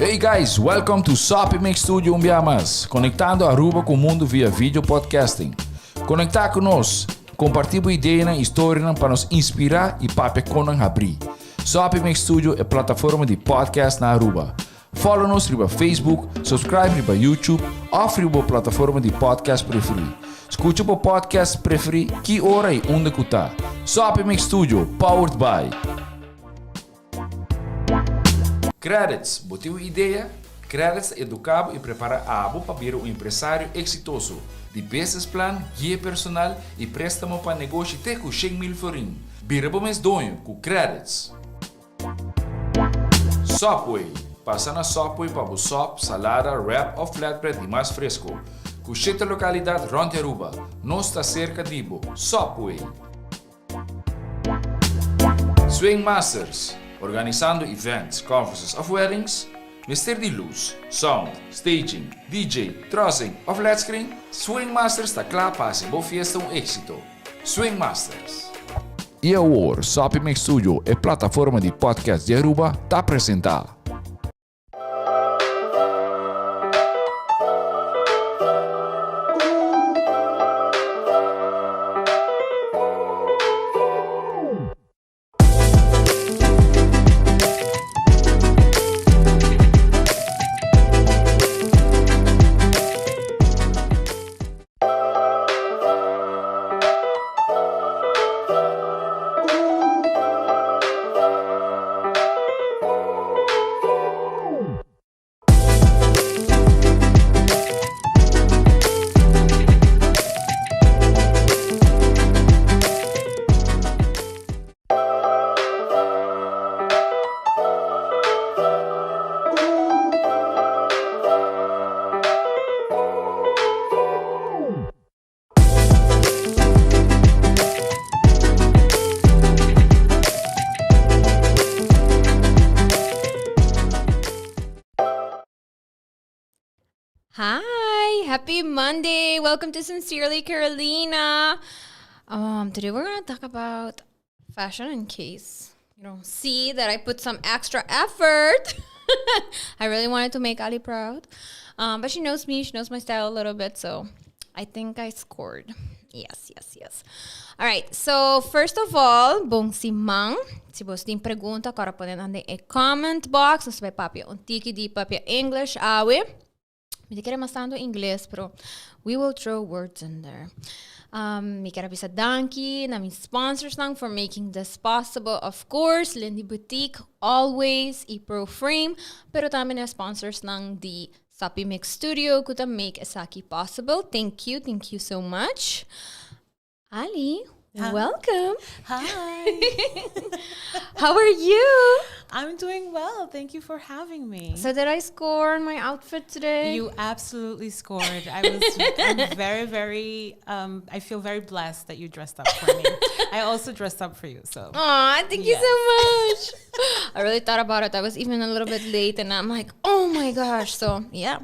Hey guys, welcome to Sopi Make Studio Umbiamas, conectando Aruba com o mundo via vídeo podcasting. Conectar conosco, compartilhar ideias e histórias para nos inspirar e para conan abrir. Sopi Make Studio é plataforma de podcast na Aruba. Follow-nos riba Facebook, subscribe riba YouTube ou riba plataforma de podcast preferido. Escute o podcast preferido que hora e onde cutar. Sopi Make Studio, powered by Credits, botou ideia? Credits educava e prepara a abo para vir um empresário exitoso. De business plan, guia personal e préstamo para negócio até com 100,000 florin. Vira para mês donho com Credits. Sopway, passa na Sopway para o sop, salada, wrap ou flatbread e mais fresco. Com 7 localidades rond Aruba, não está cerca de Ibo. Sopway. Swing Masters, organizando events, conferences of weddings, mister de luz, sound, staging, DJ, trussing ou flat screen, Swing Masters está claro para ser boa fiesta éxito. Swing Masters. E agora, Sopi Make Studio é plataforma de podcast de Aruba, está apresentar. Hi, happy Monday. Welcome to Sincerely Carolina. Today we're going to talk about fashion in case you don't see that I put some extra effort. I really wanted to make Ali proud. But she knows me, she knows my style a little bit, so I think I scored. Yes. All right, so first of all, bom simang. Se você tem pergunta, agora pode andar em comment box. Você vai papia tiki di papia English, awe. Me quero bastante inglês, pero we will throw words in there. Me quero bisa danki na min sponsors lang for making this possible. Of course, Lindy Boutique, always, e Proframe. Pero também na sponsors lang di Sopi Mix Studio kuta make esaki possible. Thank you so much. Ali, welcome. Hi. How are you? I'm doing well. Thank you for having me. So did I score on my outfit today? You absolutely scored. I'm very, I feel very blessed that you dressed up for me. I also dressed up for you, so. Aw, thank you so much. I really thought about it. I was even a little bit late and I'm like, oh my gosh. So yeah,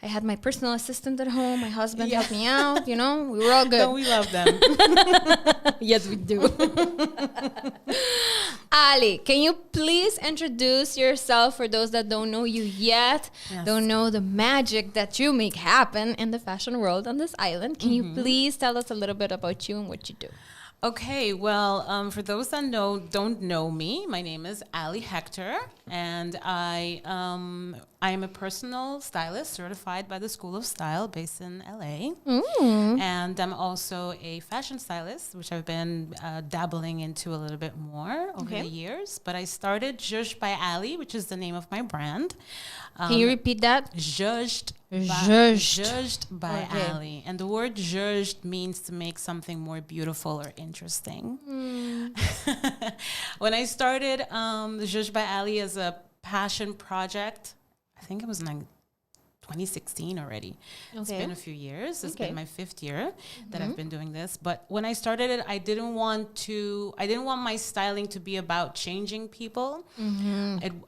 I had my personal assistant at home. My husband helped me out, we were all good. No, we love them. Yes, we do. Ali, can you please introduce yourself for those that don't know you yet, don't know the magic that you make happen in the fashion world on this island? Can you please tell us a little bit about you and what you do? Okay, well, for those that don't know me, my name is Ali Hector, and I am a personal stylist certified by the School of Style based in LA. And I'm also a fashion stylist, which I've been dabbling into a little bit more over the years. But I started Zhuzhed by Ali, which is the name of my brand. Can you repeat that? Zhuzhed by Ali. And the word zhuzhed means to make something more beautiful or interesting. When I started Zhuzhed by Ali as a passion project, I think it was in 2016 already. Okay. It's been a few years. It's been my 5th year that I've been doing this. But when I started it, I didn't want my styling to be about changing people.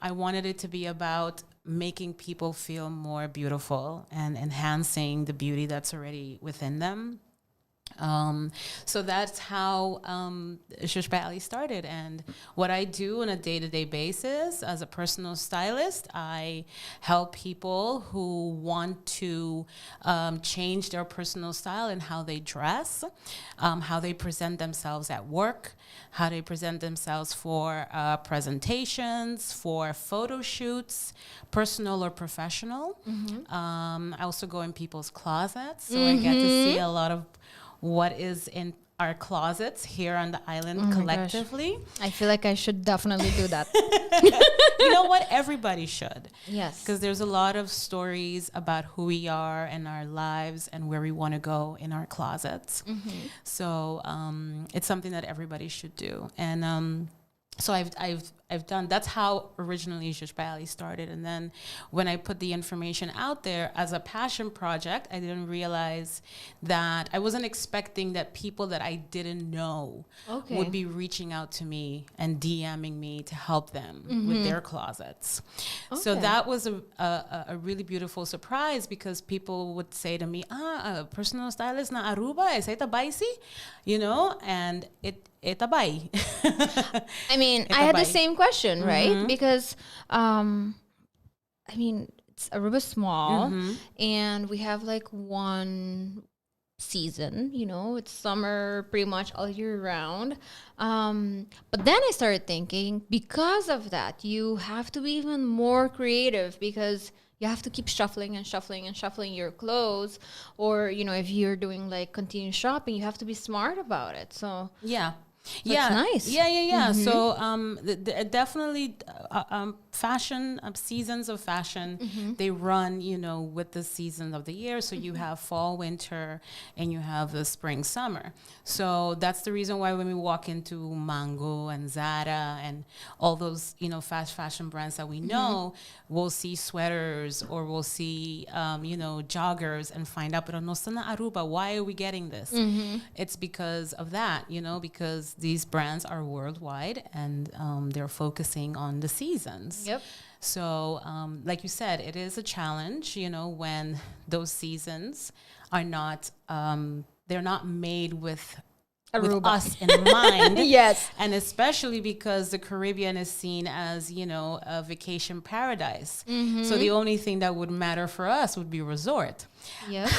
I wanted it to be about making people feel more beautiful and enhancing the beauty that's already within them. So that's how ZHUZED started. And what I do on a day-to-day basis as a personal stylist, I help people who want to change their personal style and how they dress, how they present themselves at work, how they present themselves for presentations, for photo shoots, personal or professional. I also go in people's closets, so I get to see a lot of what is in our closets here on the island collectively. I feel like I should definitely do that. You know what? Everybody should. Yes. Because there's a lot of stories about who we are and our lives and where we want to go in our closets. So it's something that everybody should do. And so I've done, that's how originally ZHUZED started. And then when I put the information out there as a passion project, I didn't realize that I wasn't expecting that people that I didn't know would be reaching out to me and DMing me to help them with their closets. So that was a really beautiful surprise, because people would say to me, a personal stylist na Aruba, esa ita baisi, you know, and Eta bay. I mean, I had the same question, right? Because, I mean, Aruba's small, and we have like one season, you know, it's summer pretty much all year round. But then I started thinking, because of that, you have to be even more creative, because you have to keep shuffling and shuffling and shuffling your clothes. Or, you know, if you're doing like continuous shopping, you have to be smart about it. So yeah. That's nice. Yeah. So definitely fashion, seasons of fashion, they run, you know, with the seasons of the year. So you have fall, winter, and you have the spring, summer. So that's the reason why when we walk into Mango and Zara and all those, you know, fast fashion brands that we know, we'll see sweaters or we'll see, you know, joggers and find out, pero no está na Aruba, why are we getting this? It's because of that, you know, because these brands are worldwide and they're focusing on the seasons. Yep. So, like you said, it is a challenge, you know, when those seasons are not, they're not made with us in mind. Yes. And especially because the Caribbean is seen as, you know, a vacation paradise. So the only thing that would matter for us would be resort. Yep.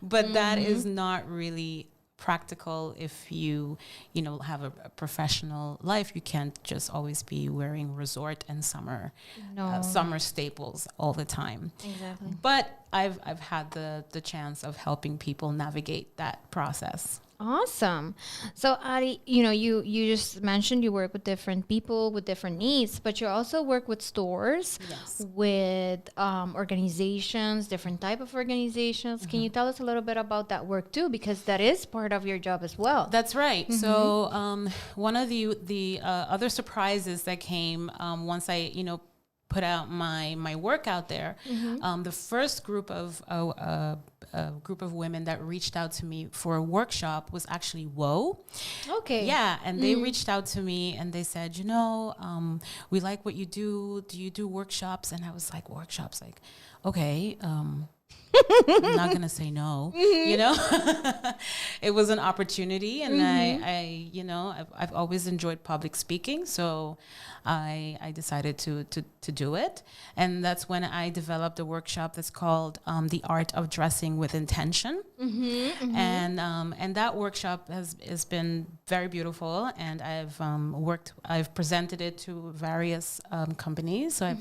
But that is not really practical if you know, have a professional life. You can't just always be wearing resort and summer staples all the time. Exactly. But I've had the chance of helping people navigate that process. Awesome. So, Ari, you know, you just mentioned you work with different people with different needs, but you also work with stores, with organizations, different type of organizations. Can you tell us a little bit about that work too? Because that is part of your job as well. That's right. So one of the other surprises that came once I, you know, put out my work out there, the first group of women that reached out to me for a workshop was actually Whoa. Okay. Yeah, and they reached out to me and they said, you know, we like what you do. Do you do workshops? And I was like, workshops? Like, okay, I'm not going to say no, you know. It was an opportunity, and I you know, I've always enjoyed public speaking, so I decided to do it. And that's when I developed a workshop that's called The Art of Dressing with Intention. And that workshop has been very beautiful, and I've presented it to various companies. So I've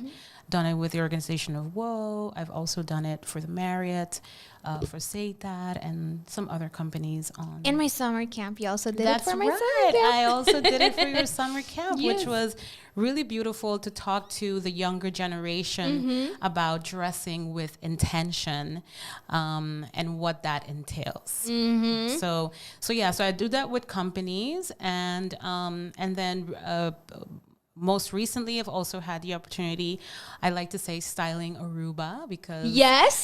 done it with the organization of Whoa. I've also done it for the Marriott, for ZHUZED, and some other companies on. In my summer camp, you also did That's it for my right. summer camp. I also did it for your summer camp, Yes. which was really beautiful to talk to the younger generation about dressing with intention, and what that entails. So I do that with companies, and then most recently, I've also had the opportunity, I like to say, styling Aruba, because Yes,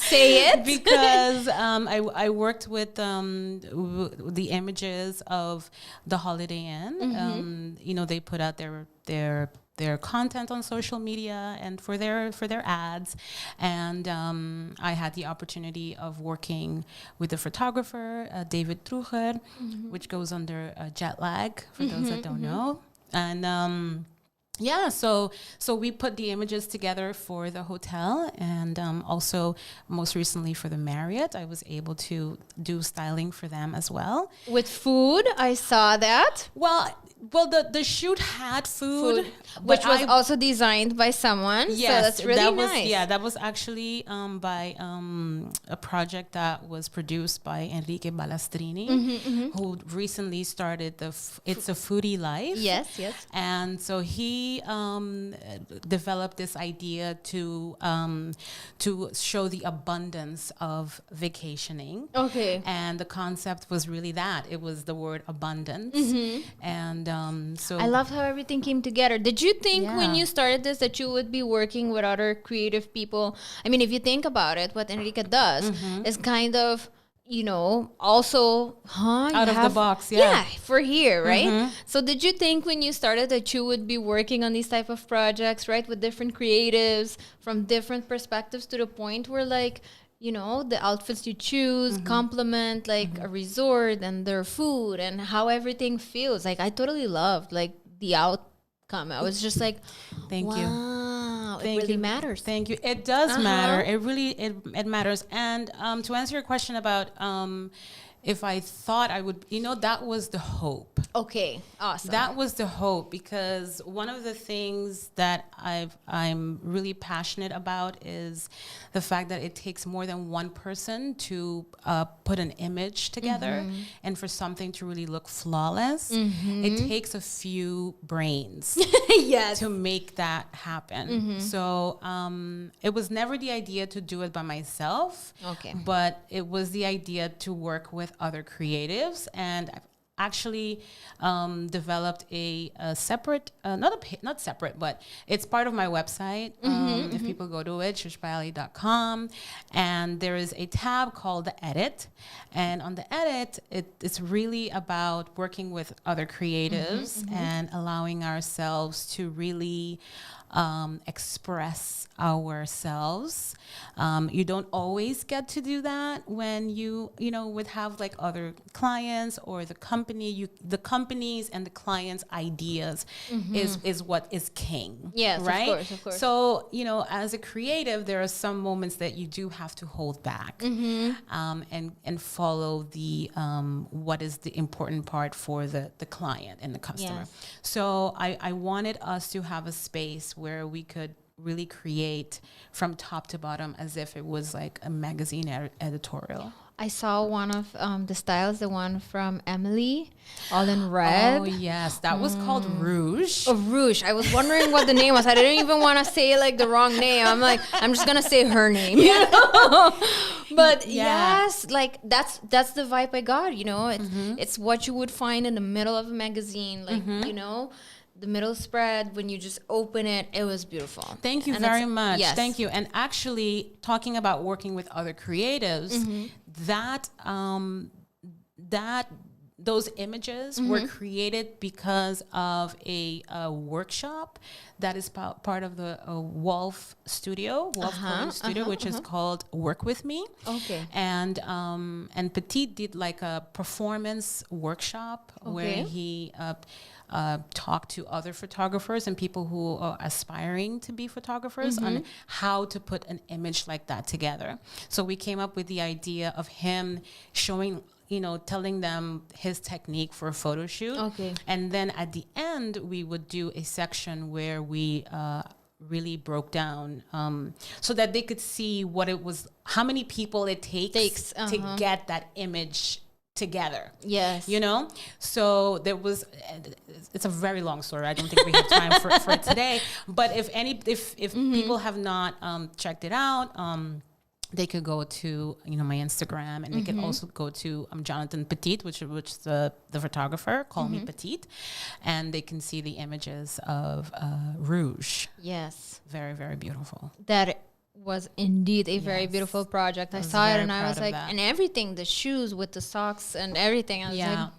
say it. because I worked with the images of the Holiday Inn. You know, they put out their their content on social media and for their ads. And I had the opportunity of working with the photographer, David Zhuzhed, which goes under jet lag, for those that don't know. And so we put the images together for the hotel, and also most recently for the Marriott, I was able to do styling for them as well. With food, I saw that. Well, the shoot had food, which was also designed by someone. Yes, so that's really nice. That was actually by a project that was produced by Enrique Balastrini, who recently started It's a Foodie Life. Yes. And so he developed this idea to show the abundance of vacationing. Okay. And the concept was really that. It was the word abundance. And so I love how everything came together. Did you think when you started this that you would be working with other creative people? I mean, if you think about it, what Enrique does is kind of, also out of the box. For here, right? So did you think when you started that you would be working on these type of projects, right, with different creatives from different perspectives, to the point where, like, the outfits you choose complement like a resort and their food and how everything feels? Like, I totally loved like the outcome. I was just like, thank you. Wow, it really matters. Thank you. It does matter. It really it matters. And to answer your question about if I thought I would, that was the hope. Okay, awesome. That was the hope, because one of the things that I'm really passionate about is the fact that it takes more than one person to put an image together, and for something to really look flawless, it takes a few brains to make that happen. So it was never the idea to do it by myself, but it was the idea to work with other creatives. And I've actually developed a separate, not separate, but it's part of my website. If people go to it, zhuzhed.com, and there is a tab called the Edit. And on the Edit, it's really about working with other creatives and allowing ourselves to really express ourselves. You don't always get to do that when you would have like other clients or the companies and the clients' ideas is what is king. Yes, right? Of course. So, as a creative, there are some moments that you do have to hold back and follow the what is the important part for the client and the customer. Yes. So I wanted us to have a space where we could really create from top to bottom as if it was like a magazine editorial. I saw one of the styles, the one from Emily, all in red. Oh, yes. That was called Rouge. Oh, Rouge. I was wondering what the name was. I didn't even want to say like the wrong name. I'm like, I'm just going to say her name. But yes, like that's the vibe I got, It's what you would find in the middle of a magazine, like, the middle spread, when you just open it, it was beautiful. Thank you very much. Yes. Thank you. And actually, talking about working with other creatives, those images were created because of a workshop that is part of the Wolf Coding Studio, which is called Work With Me. Okay. And Petit did like a performance workshop where he talk to other photographers and people who are aspiring to be photographers on how to put an image like that together. So we came up with the idea of him showing, telling them his technique for a photo shoot. Okay. And then at the end, we would do a section where we really broke down so that they could see what it was, how many people it takes to get that image together. Yes. So there was, it's a very long story. I don't think we have time for it today. But if people have not checked it out, they could go to my Instagram, and they could also go to Jonathan Petit, which is the photographer. Call me Petit, and they can see the images of Rouge. Yes. Very, very beautiful. That was indeed a very beautiful project. I saw it and I was like, that. and everything, the shoes with the socks and everything. I was like,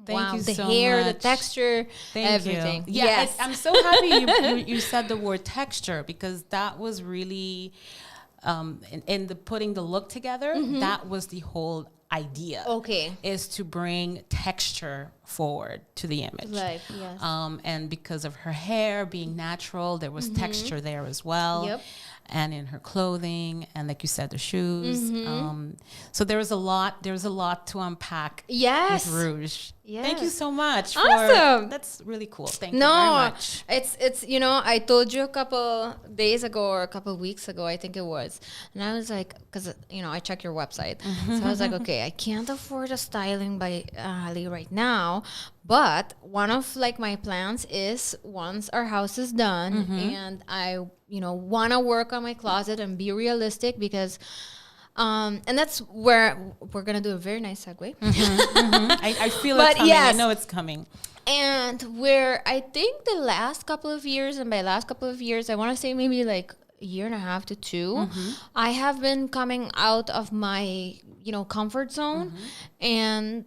Thank you the so hair, the much. texture, Thank everything. you. Yeah, Yes. I'm so happy you said the word texture, because that was really in the putting the look together. That was the whole idea. Okay. Is to bring texture forward to the image. Life, yes. And because of her hair being natural, there was texture there as well. Yep. And in her clothing, and like you said, the shoes. So there was a lot to unpack Yes. with Rouge. Yes. Thank you so much. Awesome. That's really cool. Thank you very much. it's I told you a couple days ago or a couple weeks ago, I think it was, and I was like, because I checked your website, so I was like, okay, I can't afford a styling by Ali right now, but one of like my plans is once our house is done and I want to work on my closet and be realistic, because and that's where we're gonna do a very nice segue. I feel But it's coming. yes. I know it's coming. And where I think the last couple of years, and by last couple of years, I want to say maybe like a year and a half to two, I have been coming out of my, comfort zone. And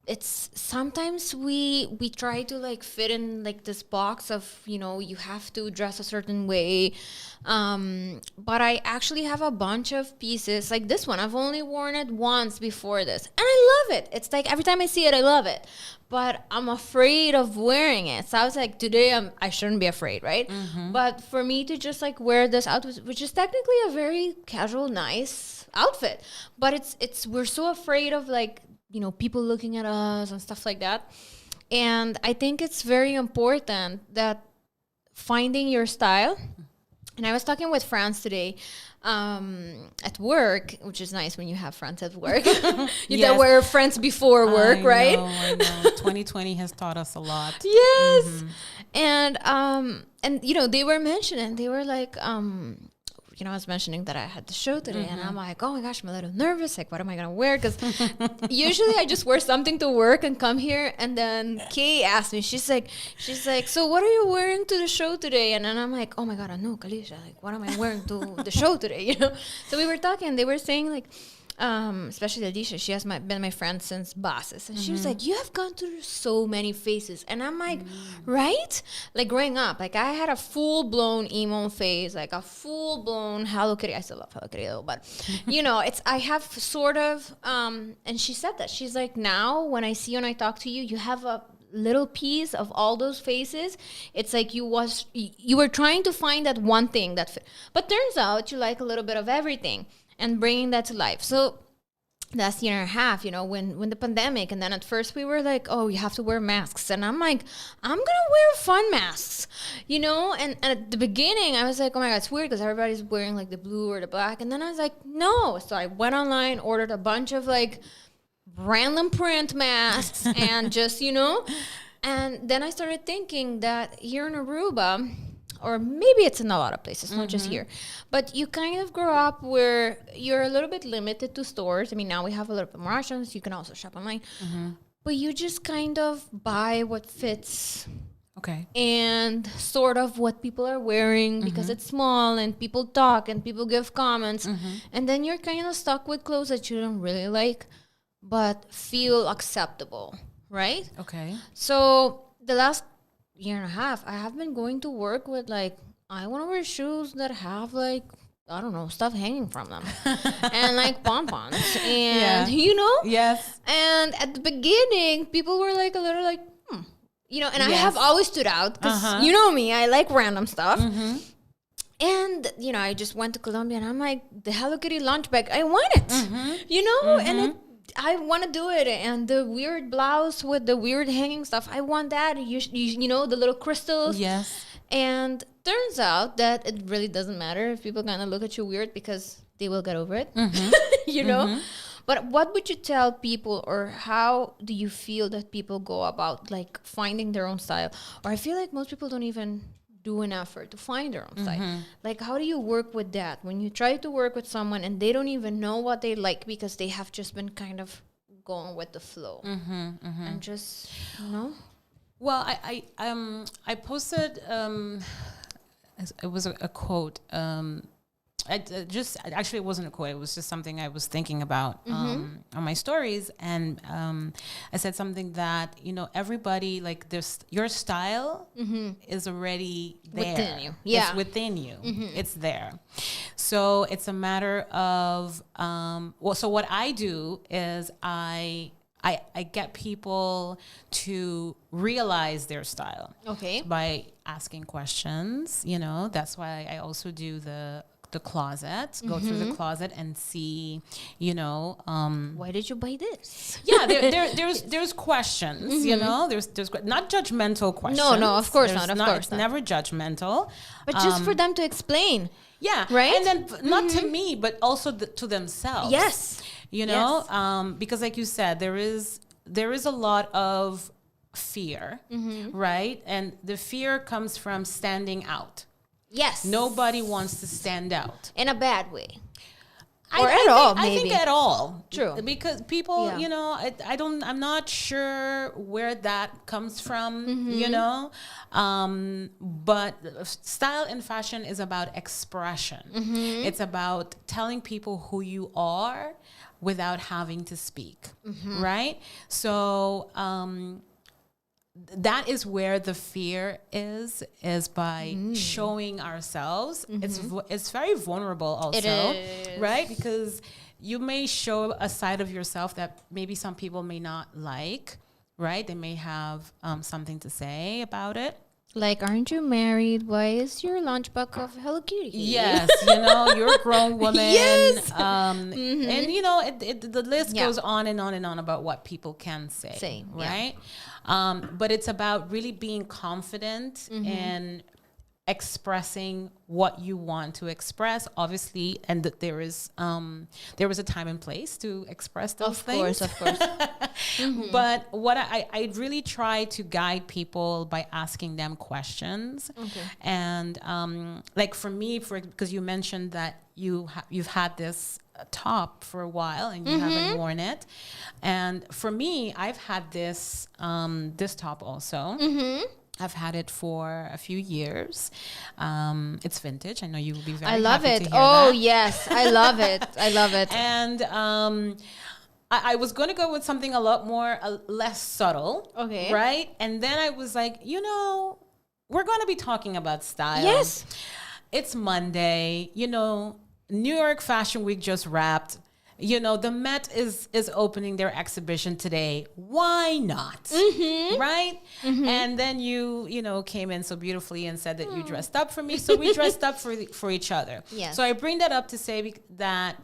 it's sometimes we try to like fit in like this box of, you have to dress a certain way. But I actually have a bunch of pieces like this one. I've only worn it once before this, and I love it. It's like every time I see it, I love it. But I'm afraid of wearing it. So I was like, today I shouldn't be afraid, right? But for me to just like wear this outfit, which is technically a very casual, nice outfit, but it's we're so afraid of like, people looking at us and stuff like that. And I think it's very important that finding your style. And I was talking with friends today at work, which is nice when you have friends at work. There were friends before work, right? I know. 2020 has taught us a lot. Yes. And they were mentioning, they were like, I was mentioning that I had the show today, and I'm like, oh my gosh, I'm a little nervous. Like, what am I going to wear? Because usually I just wear something to work and come here. And then Kay asked me, she's like, so what are you wearing to the show today? And then I'm like, oh my God, I know, Kalisha. Like, what am I wearing to the show today? So we were talking, and they were saying like, especially Alicia, she has been my friend since Basis, and she was like, you have gone through so many phases. And I'm like, right? Like growing up, like I had a full-blown emo phase, like a full-blown Hello Kitty. I still love Hello Kitty though, but I have sort of and she said that, she's like, now when I see you and I talk to you, you have a little piece of all those faces. It's like you were trying to find that one thing that fit, but turns out you like a little bit of everything and bringing that to life. So last year and a half, when the pandemic, and then at first we were like, oh, you have to wear masks. And I'm like, I'm going to wear fun masks, and at the beginning I was like, oh my God, it's weird because everybody's wearing like the blue or the black. And then I was like, no. So I went online, ordered a bunch of like random print masks and just, and then I started thinking that here in Aruba, or maybe it's in a lot of places, not just here, but you kind of grow up where you're a little bit limited to stores. I mean, now we have a little bit more options. You can also shop online, but you just kind of buy what fits. Okay. And sort of what people are wearing because it's small and people talk and people give comments. And then you're kind of stuck with clothes that you don't really like, but feel acceptable, right? Okay. So the last year and a half, I have been going to work with like, I want to wear shoes that have like, I don't know, stuff hanging from them and like pompons and Yes. And at the beginning, people were like a little like, and I have always stood out because you know me, I like random stuff. And, I just went to Colombia and I'm like, the Hello Kitty lunch bag, I want it, and I want to do it. And the weird blouse with the weird hanging stuff, I want that. You know, the little crystals. Yes. And turns out that it really doesn't matter if people kind of look at you weird because they will get over it, But what would you tell people, or how do you feel that people go about like finding their own style? Or I feel like most people don't even do an effort to find their own style. Like, how do you work with that when you try to work with someone and they don't even know what they like because they have just been kind of going with the flow and just, Well, I posted, it was a quote actually, it wasn't a quote. It was just something I was thinking about on my stories. And I said something that, everybody, like, your style is already there. Within you. Yeah. It's within you. It's there. So it's a matter of, so what I do is I get people to realize their style. Okay. By asking questions, that's why I also do the closet, go through the closet and see, why did you buy this? yeah, there's questions, there's not judgmental questions. No, of course not. Of course it's not. never judgmental. But just for them to explain. Yeah. Right? And then not to me, but also to themselves. Yes. Because like you said, there is a lot of fear, right? And the fear comes from standing out. Yes. Nobody wants to stand out. In a bad way. Maybe. I think at all. True. Because people, I'm not sure where that comes from, but style and fashion is about expression. It's about telling people who you are without having to speak, right? So, that is where the fear is by showing ourselves. It's very vulnerable also. It is. Right? Because you may show a side of yourself that maybe some people may not like, right? They may have something to say about it. Like, aren't you married? Why is your lunchbox of Hello Kitty? Yes, you're a grown woman. Yes. And, the list goes on and on and on about what people can say. Right? But it's about really being confident in expressing what you want to express, obviously, and that there was a time and place to express those things. Of course. But what I really try to guide people by asking them questions. Okay. And like for me, because you mentioned that you've had this top for a while and you haven't worn it, and for me, I've had this top also. I've had it for a few years. It's vintage. I know you will be very happy to hear Oh, that. yes. I love it. I love it. And I was going to go with something a lot more, less subtle. Okay. Right? And then I was like, we're going to be talking about style. Yes. It's Monday. New York Fashion Week just wrapped. The Met is opening their exhibition today. Why not? Right? And then you came in so beautifully and said that you dressed up for me. So we dressed up for each other. Yes. So I bring that up to say that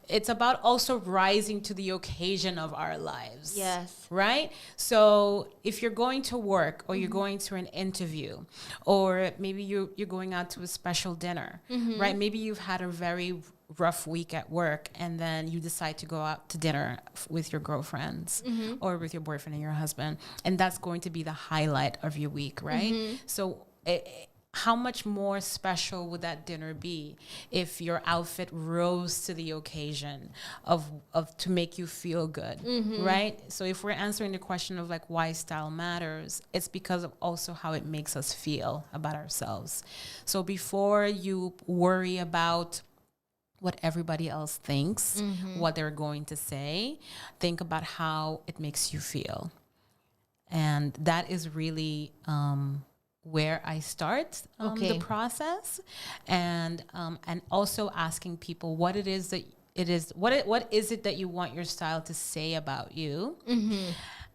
it's about also rising to the occasion of our lives. Yes. Right? So if you're going to work or you're going to an interview or maybe you're going out to a special dinner, right? Maybe you've had a very rough week at work and then you decide to go out to dinner with your girlfriends or with your boyfriend and your husband, and that's going to be the highlight of your week, right? So how much more special would that dinner be if your outfit rose to the occasion of to make you feel good, right? So if we're answering the question of like why style matters, it's because of also how it makes us feel about ourselves. So before you worry about what everybody else thinks, what they're going to say, think about how it makes you feel. And that is really where I start the process. And also asking people what it is that what is it that you want your style to say about you?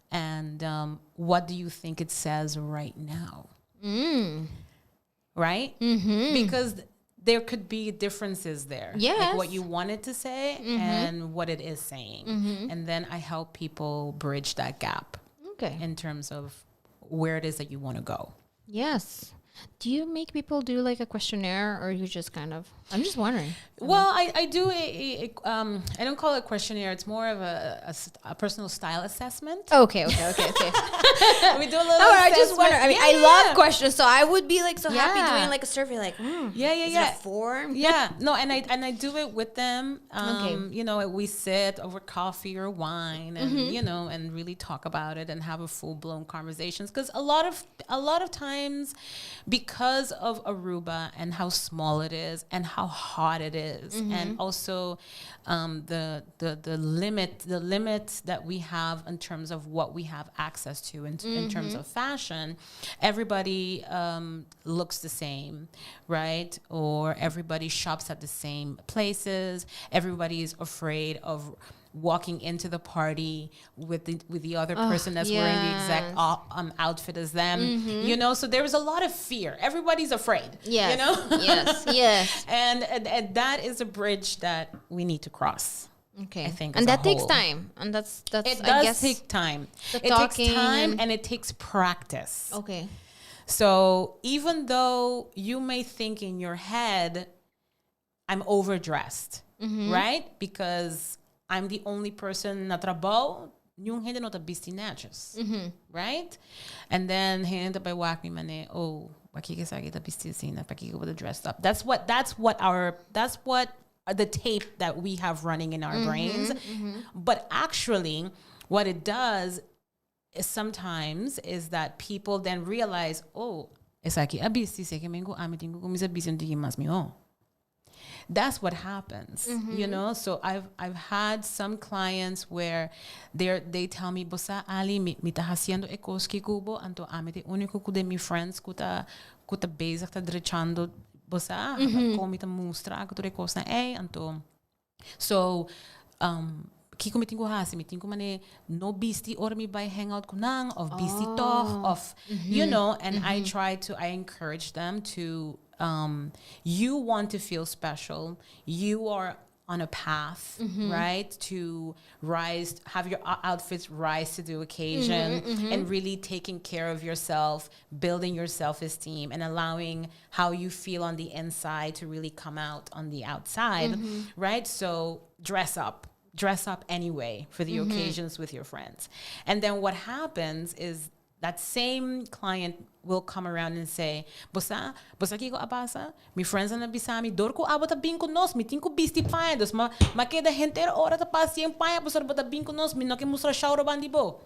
And what do you think it says right now? Right? Because there could be differences there. Yes. Like what you wanted to say and what it is saying. And then I help people bridge that gap. Okay. In terms of where it is that you want to go. Yes. Do you make people do like a questionnaire, or you just kind of? I'm just wondering. Well, I do I don't call it a questionnaire. It's more of a personal style assessment. Okay. We do a little. I just wonder. I mean, I love questions, so I would be like so happy Yeah. doing like a survey. Like, is it a form? Yeah, no, and I do it with them. Okay. We sit over coffee or wine, and and really talk about it and have a full blown conversations. Because a lot of times, because of Aruba and how small it is and how hot it is, and also the limit that we have in terms of what we have access to in terms of fashion. Everybody looks the same, right? Or everybody shops at the same places. Everybody is afraid of walking into the party with the other person that's wearing the exact outfit as them, you know. So there is a lot of fear. Everybody's afraid, yes, you know. yes. And that is a bridge that we need to cross. Okay, I think, and as a that takes whole. time, and that's It I does guess take time. the It takes talking time and it takes practice. okay. So even though you may think in your head, I'm overdressed, right? Because I'm the only person na trabaho, yung hindi no tabisti natches, right? And then hindi pa wak mi mane, oh, pakikisagi tabisti sina, pakiko with dressed up. That's what the tape that we have running in our brains. But actually, what it does is sometimes is that people then realize, oh, esaki abisti se que mengo amitingo kumisa bisin mas mi oh. That's what happens, you know. So I've had some clients where they tell me, "Bosa Ali, mi ta haciendo ekoski kubo, anto amete único kude mi friends kuta bezak ta drechando bosa, komi ta mustra kuto rekos na anto." So kiko mitingo hasi mitingo mane no bisti or mi by hangout kunang of bisti toch of you know, and I encourage them to you want to feel special. You are on a path, right? To have your outfits rise to the occasion and really taking care of yourself, building your self-esteem and allowing how you feel on the inside to really come out on the outside, right? So dress up anyway for the occasions with your friends. And then what happens is that same client will come around and say, Bosa kiko abasa, mi friends na bisami, dorko abot binko nos, mi tinko bisti paya, dos ma queda gente ora ta pasien paya, bosa bota binko nos, mi no que musra shauro bandibo.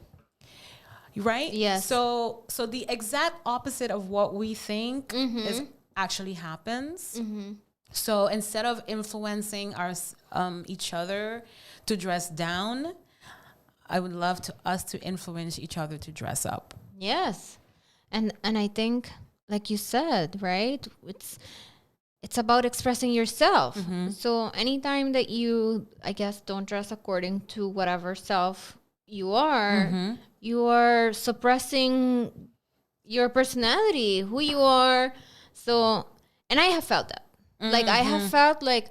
Right? Yes. So the exact opposite of what we think is actually happens. So instead of influencing each other to dress down, I would love us to influence each other to dress up. Yes. And I think, like you said, right? It's about expressing yourself. So anytime that you, I guess, don't dress according to whatever self you are suppressing your personality, who you are. So, and I have felt that. Like I have felt like,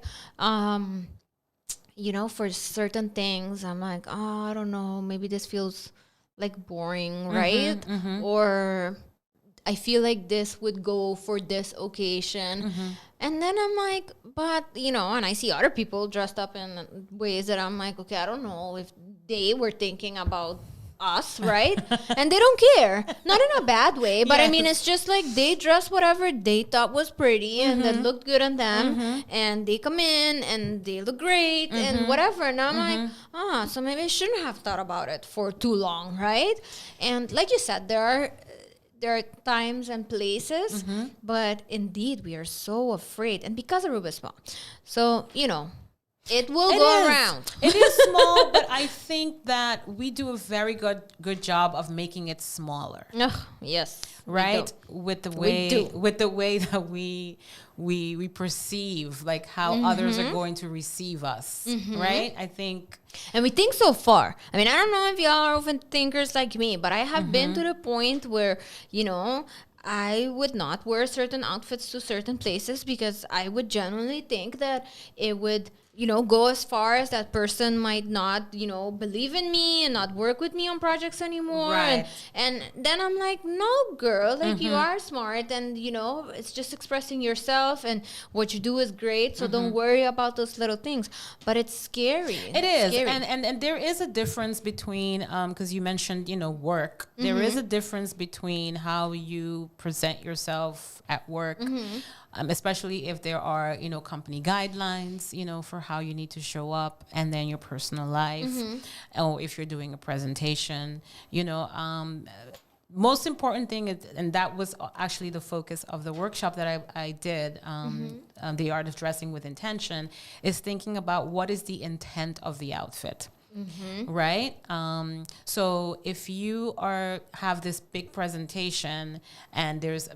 you know, for certain things, I'm like, oh, I don't know, maybe this feels like boring, right? Or I feel like this would go for this occasion. And then I'm like, but, you know, and I see other people dressed up in ways that I'm like, okay, I don't know if they were thinking about us, right? And they don't care. Not in a bad way, but I mean, it's just like they dress whatever they thought was pretty and that looked good on them. And they come in and they look great and whatever. And I'm like, so maybe I shouldn't have thought about it for too long, right? And like you said, there are times and places, but indeed we are so afraid. And because Aruba is small, so, you know, it will go around. It is small, but I think that we do a very good job of making it smaller. Yes. Right? With the way that we perceive like how others are going to receive us. Right? I think. And we think so far. I mean, I don't know if y'all are often thinkers like me, but I have been to the point where, you know, I would not wear certain outfits to certain places because I would genuinely think that it would, you know, go as far as that person might not, you know, believe in me and not work with me on projects anymore. Right. And then I'm like, no, girl, like you are smart and, you know, it's just expressing yourself and what you do is great. So don't worry about those little things. But it's scary. It is. Scary. And there is a difference between, because you mentioned, you know, work. There is a difference between how you present yourself at work. Especially if there are, you know, company guidelines, you know, for how you need to show up, and then your personal life, or if you're doing a presentation, you know, most important thing is, and that was actually the focus of the workshop that I did, the art of dressing with intention, is thinking about what is the intent of the outfit. Right? So if you have this big presentation and there's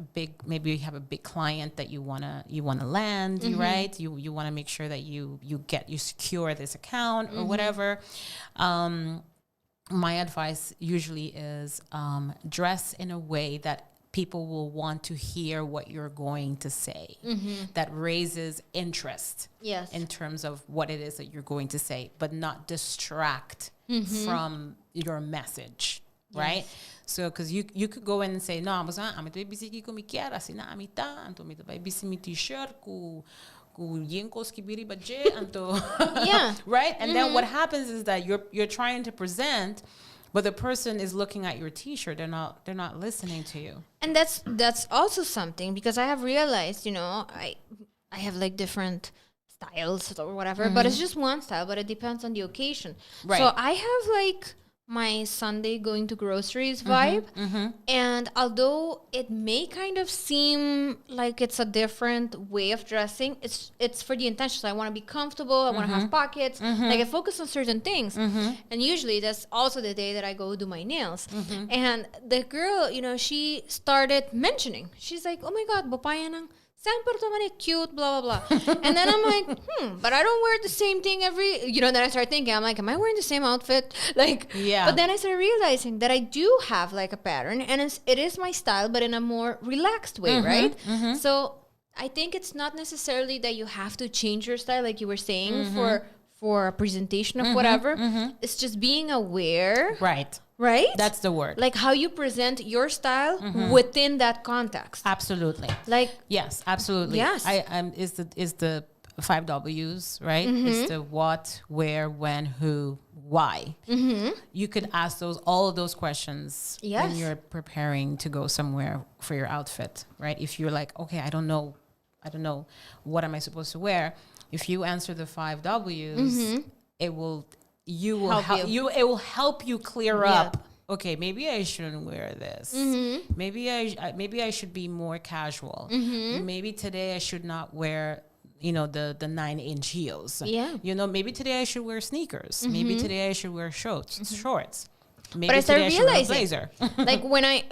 maybe you have a big client that you wanna land, right? You wanna make sure that you secure this account or whatever. My advice usually is dress in a way that people will want to hear what you're going to say, that raises interest in terms of what it is that you're going to say, but not distract from your message, right? So, because you could go in and say, no, mas I'm going to ko mi kiara, sina amita, anto mi to bisi mi t-shirt ku yenkos kibiri baje, anto, right? And then what happens is that you're trying to present, but the person is looking at your t-shirt. They're not listening to you. And that's also something, because I have realized, I have like different styles or whatever, but it's just one style, but it depends on the occasion. Right. So I have like my Sunday going to groceries vibe. And although it may kind of seem like it's a different way of dressing, it's for the intention. So I want to be comfortable. I want to have pockets. Like I focus on certain things. And usually that's also the day that I go do my nails. And the girl, she started mentioning. She's like, oh my God, bopaya ng sample to man, cute, blah, blah, blah. And then I'm like, but I don't wear the same thing then I start thinking, I'm like, am I wearing the same outfit? Like, but then I started realizing that I do have like a pattern, and it is my style, but in a more relaxed way, right? So I think it's not necessarily that you have to change your style, like you were saying, for a presentation of whatever. It's just being aware. Right? That's the word. Like how you present your style within that context. Absolutely. Like, yes, absolutely. Yes. Is the 5 W's, right? It's the what, where, when, who, why. You could ask all of those questions when you're preparing to go somewhere for your outfit, right? If you're like, okay, I don't know, what am I supposed to wear? If you answer the 5 W's, it will help you clear up. Okay, maybe I shouldn't wear this. Maybe I should be more casual. Maybe today I should not wear the 9-inch heels. Maybe today I should wear sneakers. Maybe today I should wear shorts. Maybe but I started today I should realizing, wear a blazer. like when I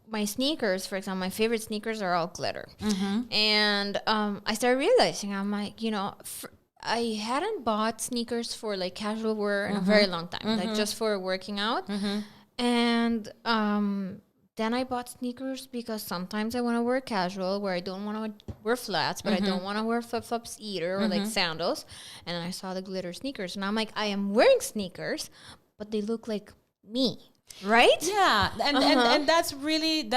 my sneakers, for example, my favorite sneakers are all glitter, and I started realizing, I'm like, I hadn't bought sneakers for like casual wear in a very long time, like just for working out. And then I bought sneakers because sometimes I want to wear casual, where I don't want to wear flats, but I don't want to wear flip-flops either, or like sandals. And I saw the glitter sneakers, and I'm like, I am wearing sneakers, but they look like me. Right? Yeah. And that's really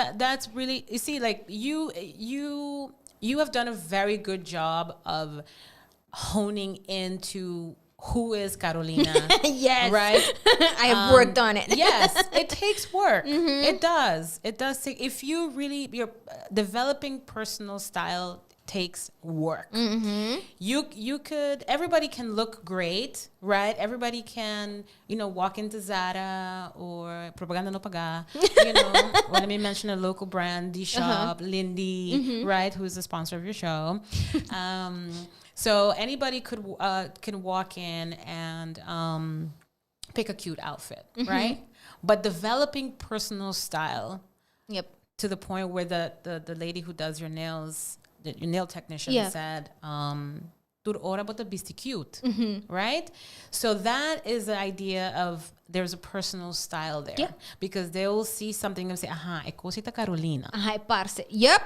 you see, like you have done a very good job of honing into who is Carolina. Yes. Right? I have worked on it. Yes. It takes work. It does. It does take, if you're developing personal style takes work. Everybody can look great, right? Everybody can, walk into Zara or Propaganda No Paga, let me mention a local brand, the shop, Lindy, right? Who's the sponsor of your show. So anybody can walk in and pick a cute outfit, right? But developing personal style, to the point where the lady who does your nails, your nail technician said, "Tur ora bota bisti cute," right? So that is the idea of there's a personal style there, because they will see something and say, "Aha, é cosita Carolina." Aha, parce. Yep,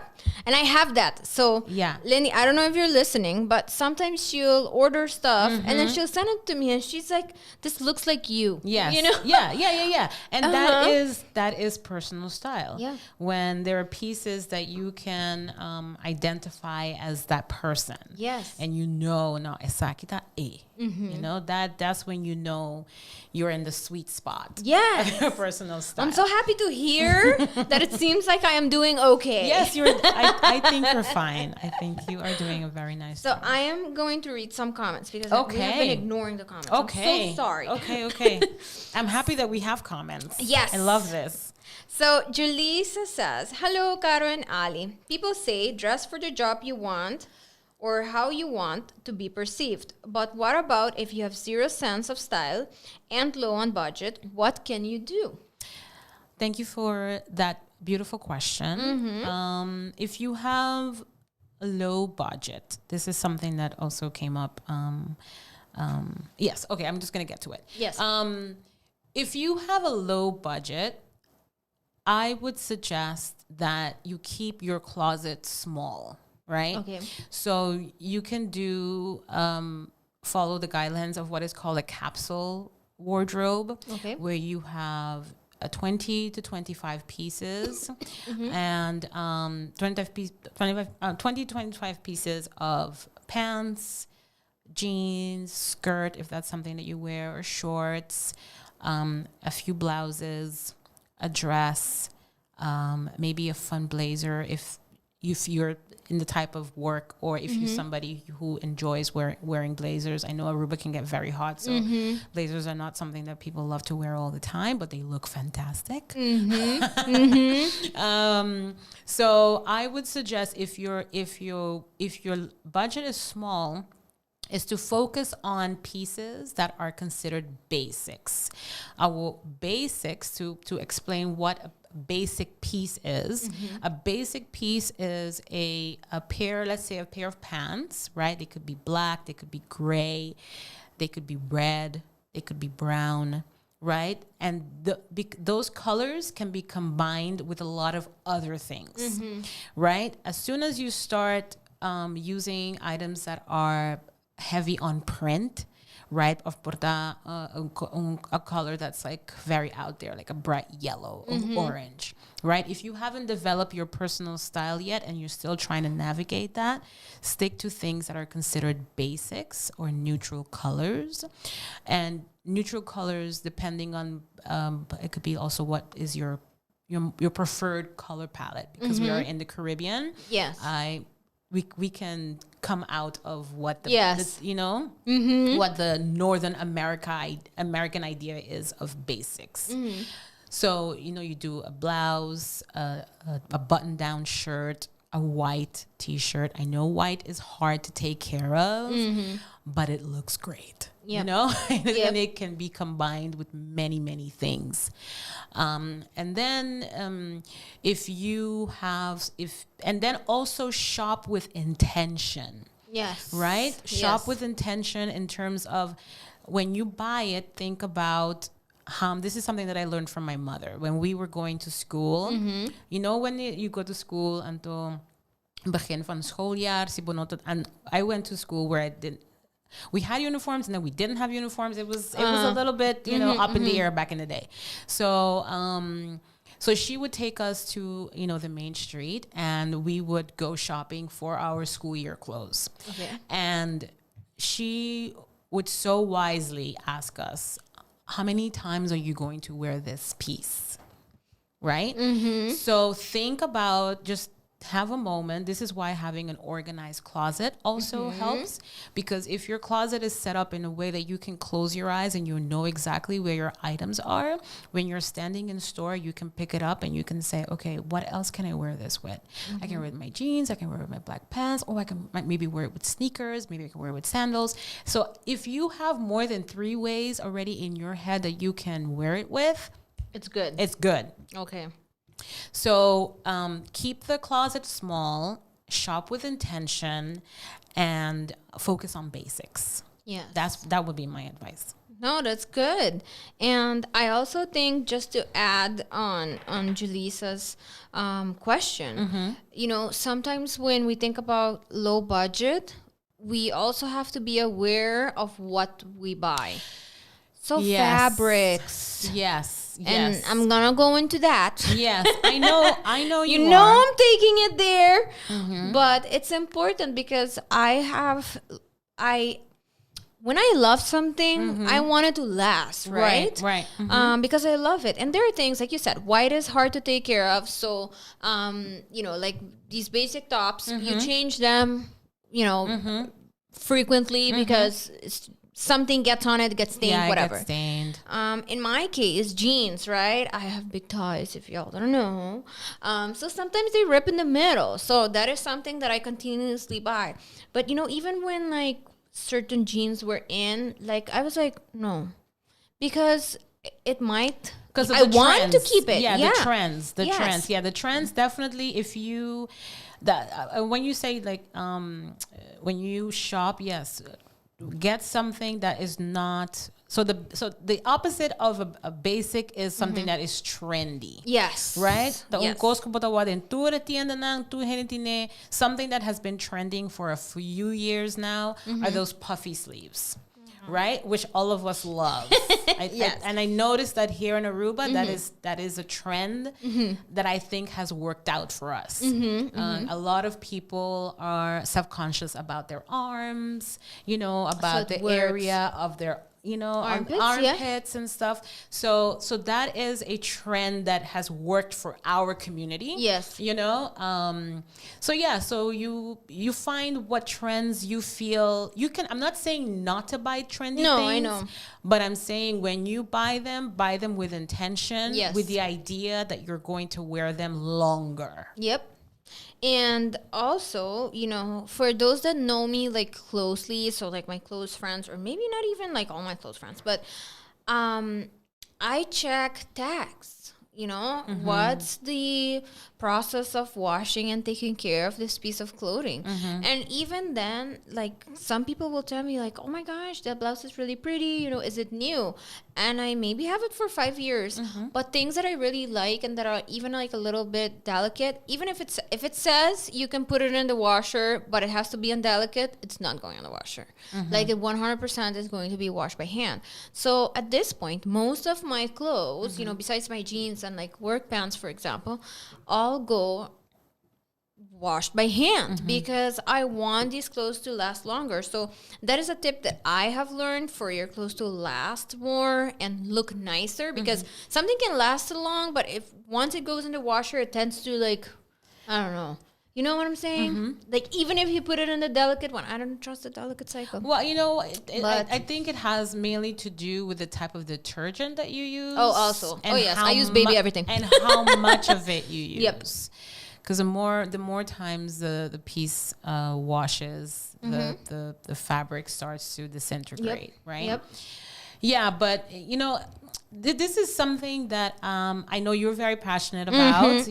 and I have that. So Lindy, I don't know if you're listening, but sometimes she'll order stuff and then she'll send it to me, and she's like, "This looks like you." Yes. Yeah. And that is personal style. Yeah. When there are pieces that you can identify as that person. Yes. And no, esaki ta e. You know, that's when you know you're in the sweet spot. Yes. Of your personal style. I'm so happy to hear that it seems like I am doing okay. Yes, I think you're fine. I think you are doing a very nice So job. I am going to read some comments because we have been ignoring the comments. Okay. I'm so sorry. Okay. I'm happy that we have comments. Yes. I love this. So Julissa says, hello, Caro and Ali. People say dress for the job you want or how you want to be perceived. But what about if you have zero sense of style and low on budget? What can you do? Thank you for that beautiful question. If you have a low budget, this is something that also came up. Yes, okay, I'm just going to get to it. Yes. If you have a low budget, I would suggest that you keep your closet small, right? Okay. So you can do follow the guidelines of what is called a capsule wardrobe, where you have 20 to 25 pieces and 20 to 25 pieces of pants, jeans, skirt, if that's something that you wear, or shorts, a few blouses, a dress, maybe a fun blazer if you're in the type of work, or if you're somebody who enjoys wearing blazers. I know Aruba can get very hot, so blazers are not something that people love to wear all the time, but they look fantastic. So I would suggest if your budget is small, is to focus on pieces that are considered basics. Basics, to explain what a basic piece is. A basic piece is a pair, let's say a pair of pants, right? They could be black, they could be gray, they could be red, they could be brown, right? And those colors can be combined with a lot of other things, right? As soon as you start using items that are heavy on print, right? Of porta, a color that's like very out there, like a bright yellow or orange, right? If you haven't developed your personal style yet and you're still trying to navigate that, stick to things that are considered basics or neutral colors. And neutral colors, depending on, it could be also what is your preferred color palette, because we are in the Caribbean. Yes. We can come out of what the what the Northern American idea is of basics. So you do a blouse, a button-down shirt, a white T-shirt. I know white is hard to take care of, but it looks great. Yep. And it can be combined with many things. And then and then also shop with intention. Yes. Right? Shop with intention in terms of when you buy it, think about, this is something that I learned from my mother. When we were going to school, when you go to school, and to begin van schooljaar, and I went to school where we had uniforms and then we didn't have uniforms. It was a little bit, up in the air back in the day. So, so she would take us to, the main street, and we would go shopping for our school year clothes. Okay. And she would so wisely ask us, how many times are you going to wear this piece? Right? So think about, just have a moment. This is why having an organized closet also helps, because if your closet is set up in a way that you can close your eyes and you know exactly where your items are, when you're standing in store, you can pick it up and you can say, okay, what else can I wear this with? I can wear it with my jeans, I can wear it with my black pants, or I can maybe wear it with sneakers, maybe I can wear it with sandals. So if you have more than 3 ways already in your head that you can wear it with, it's good. It's good. Okay. So keep the closet small, shop with intention, and focus on basics. Yeah. That would be my advice. No, that's good. And I also think, just to add on Julisa's question, sometimes when we think about low budget, we also have to be aware of what we buy. So fabrics. Yes. And I'm gonna go into that. Yes, I know you know are. I'm taking it there. But it's important because I when I love something, I want it to last, right? Right. Mm-hmm. Because I love it. And there are things, like you said, white is hard to take care of. So, like these basic tops, you change them, frequently because something gets on it, gets stained, whatever. It gets stained. In my case, jeans, right? I have big thighs, if y'all don't know. So sometimes they rip in the middle. So that is something that I continuously buy. But, even when, like, certain jeans were in, like, I was like, no. Because it might... Because I want to keep it. The trends. Yeah, the trends definitely. If you... when you say, like, when you shop, yes... get something that is not... So the opposite of a basic is something that is trendy. Yes. Right? Yes. Something that has been trending for a few years now are those puffy sleeves. Right? Which all of us love. Yes. And I noticed that here in Aruba, that is a trend that I think has worked out for us. A lot of people are self-conscious about their arms, about the area of their armpits and stuff. So that is a trend that has worked for our community. Yes. So you find what trends you feel you can. I'm not saying not to buy trendy things. No, I know. But I'm saying when you buy them with intention, yes, with the idea that you're going to wear them longer. Yep. And also, for those that know me, like, closely, so, like, my close friends, or maybe not even, like, all my close friends, but I check tags. What's the process of washing and taking care of this piece of clothing? And even then, like, some people will tell me, like, oh my gosh, that blouse is really pretty, is it new? And I maybe have it for 5 years, but things that I really like and that are even, like, a little bit delicate, even if it says you can put it in the washer, but it has to be undelicate, it's not going in the washer. Like, it 100% is going to be washed by hand. So at this point, most of my clothes, besides my jeans and, like, work pants, for example, all go washed by hand because I want these clothes to last longer. So that is a tip that I have learned for your clothes to last more and look nicer, because something can last so long, but if once it goes in the washer, it tends to, like, I don't know. You know what I'm saying? Like, even if you put it in the delicate one, I don't trust the delicate cycle. Well, I think it has mainly to do with the type of detergent that you use. Oh, also. Oh, yes. I use baby everything. And how much of it you use. Yep. Because the more times the piece washes, the fabric starts to disintegrate, right? Yep. Yeah, but, this is something that I know you're very passionate about,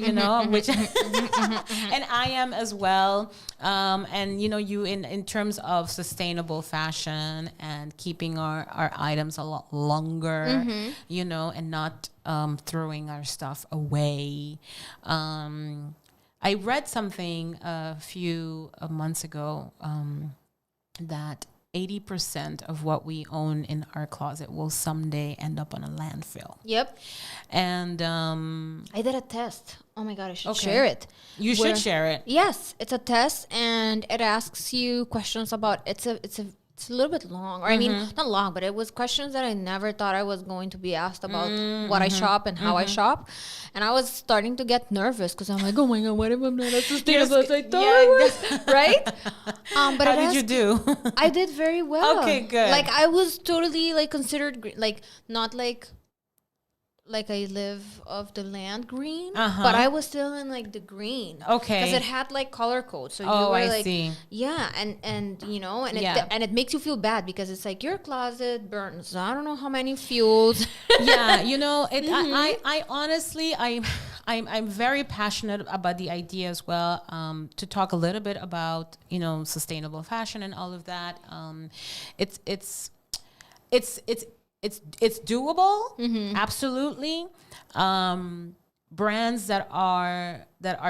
which and I am as well. And you in terms of sustainable fashion and keeping our items a lot longer, and not throwing our stuff away. I read something a few months ago that 80% of what we own in our closet will someday end up on a landfill. Yep. And I did a test. Oh my God, I should share it. You should share it. Yes, it's a test, and it asks you questions about it's a little bit long, or I mean, not long, but it was questions that I never thought I was going to be asked about what I shop and how I shop. And I was starting to get nervous because I'm like, oh my God, what if I'm not as sustainable as I thought I was? Right? But how did you do? I did very well. Okay, good. Like, I was totally, like, considered, like, not like I live of the land green, but I was still in, like, the green. Okay. Because it had, like, color code. So you were I like, see. Yeah, and it makes you feel bad because it's like your closet burns I don't know how many fuels. Yeah, I honestly I'm very passionate about the idea as well. To talk a little bit about sustainable fashion and all of that. It's doable, absolutely. Brands that are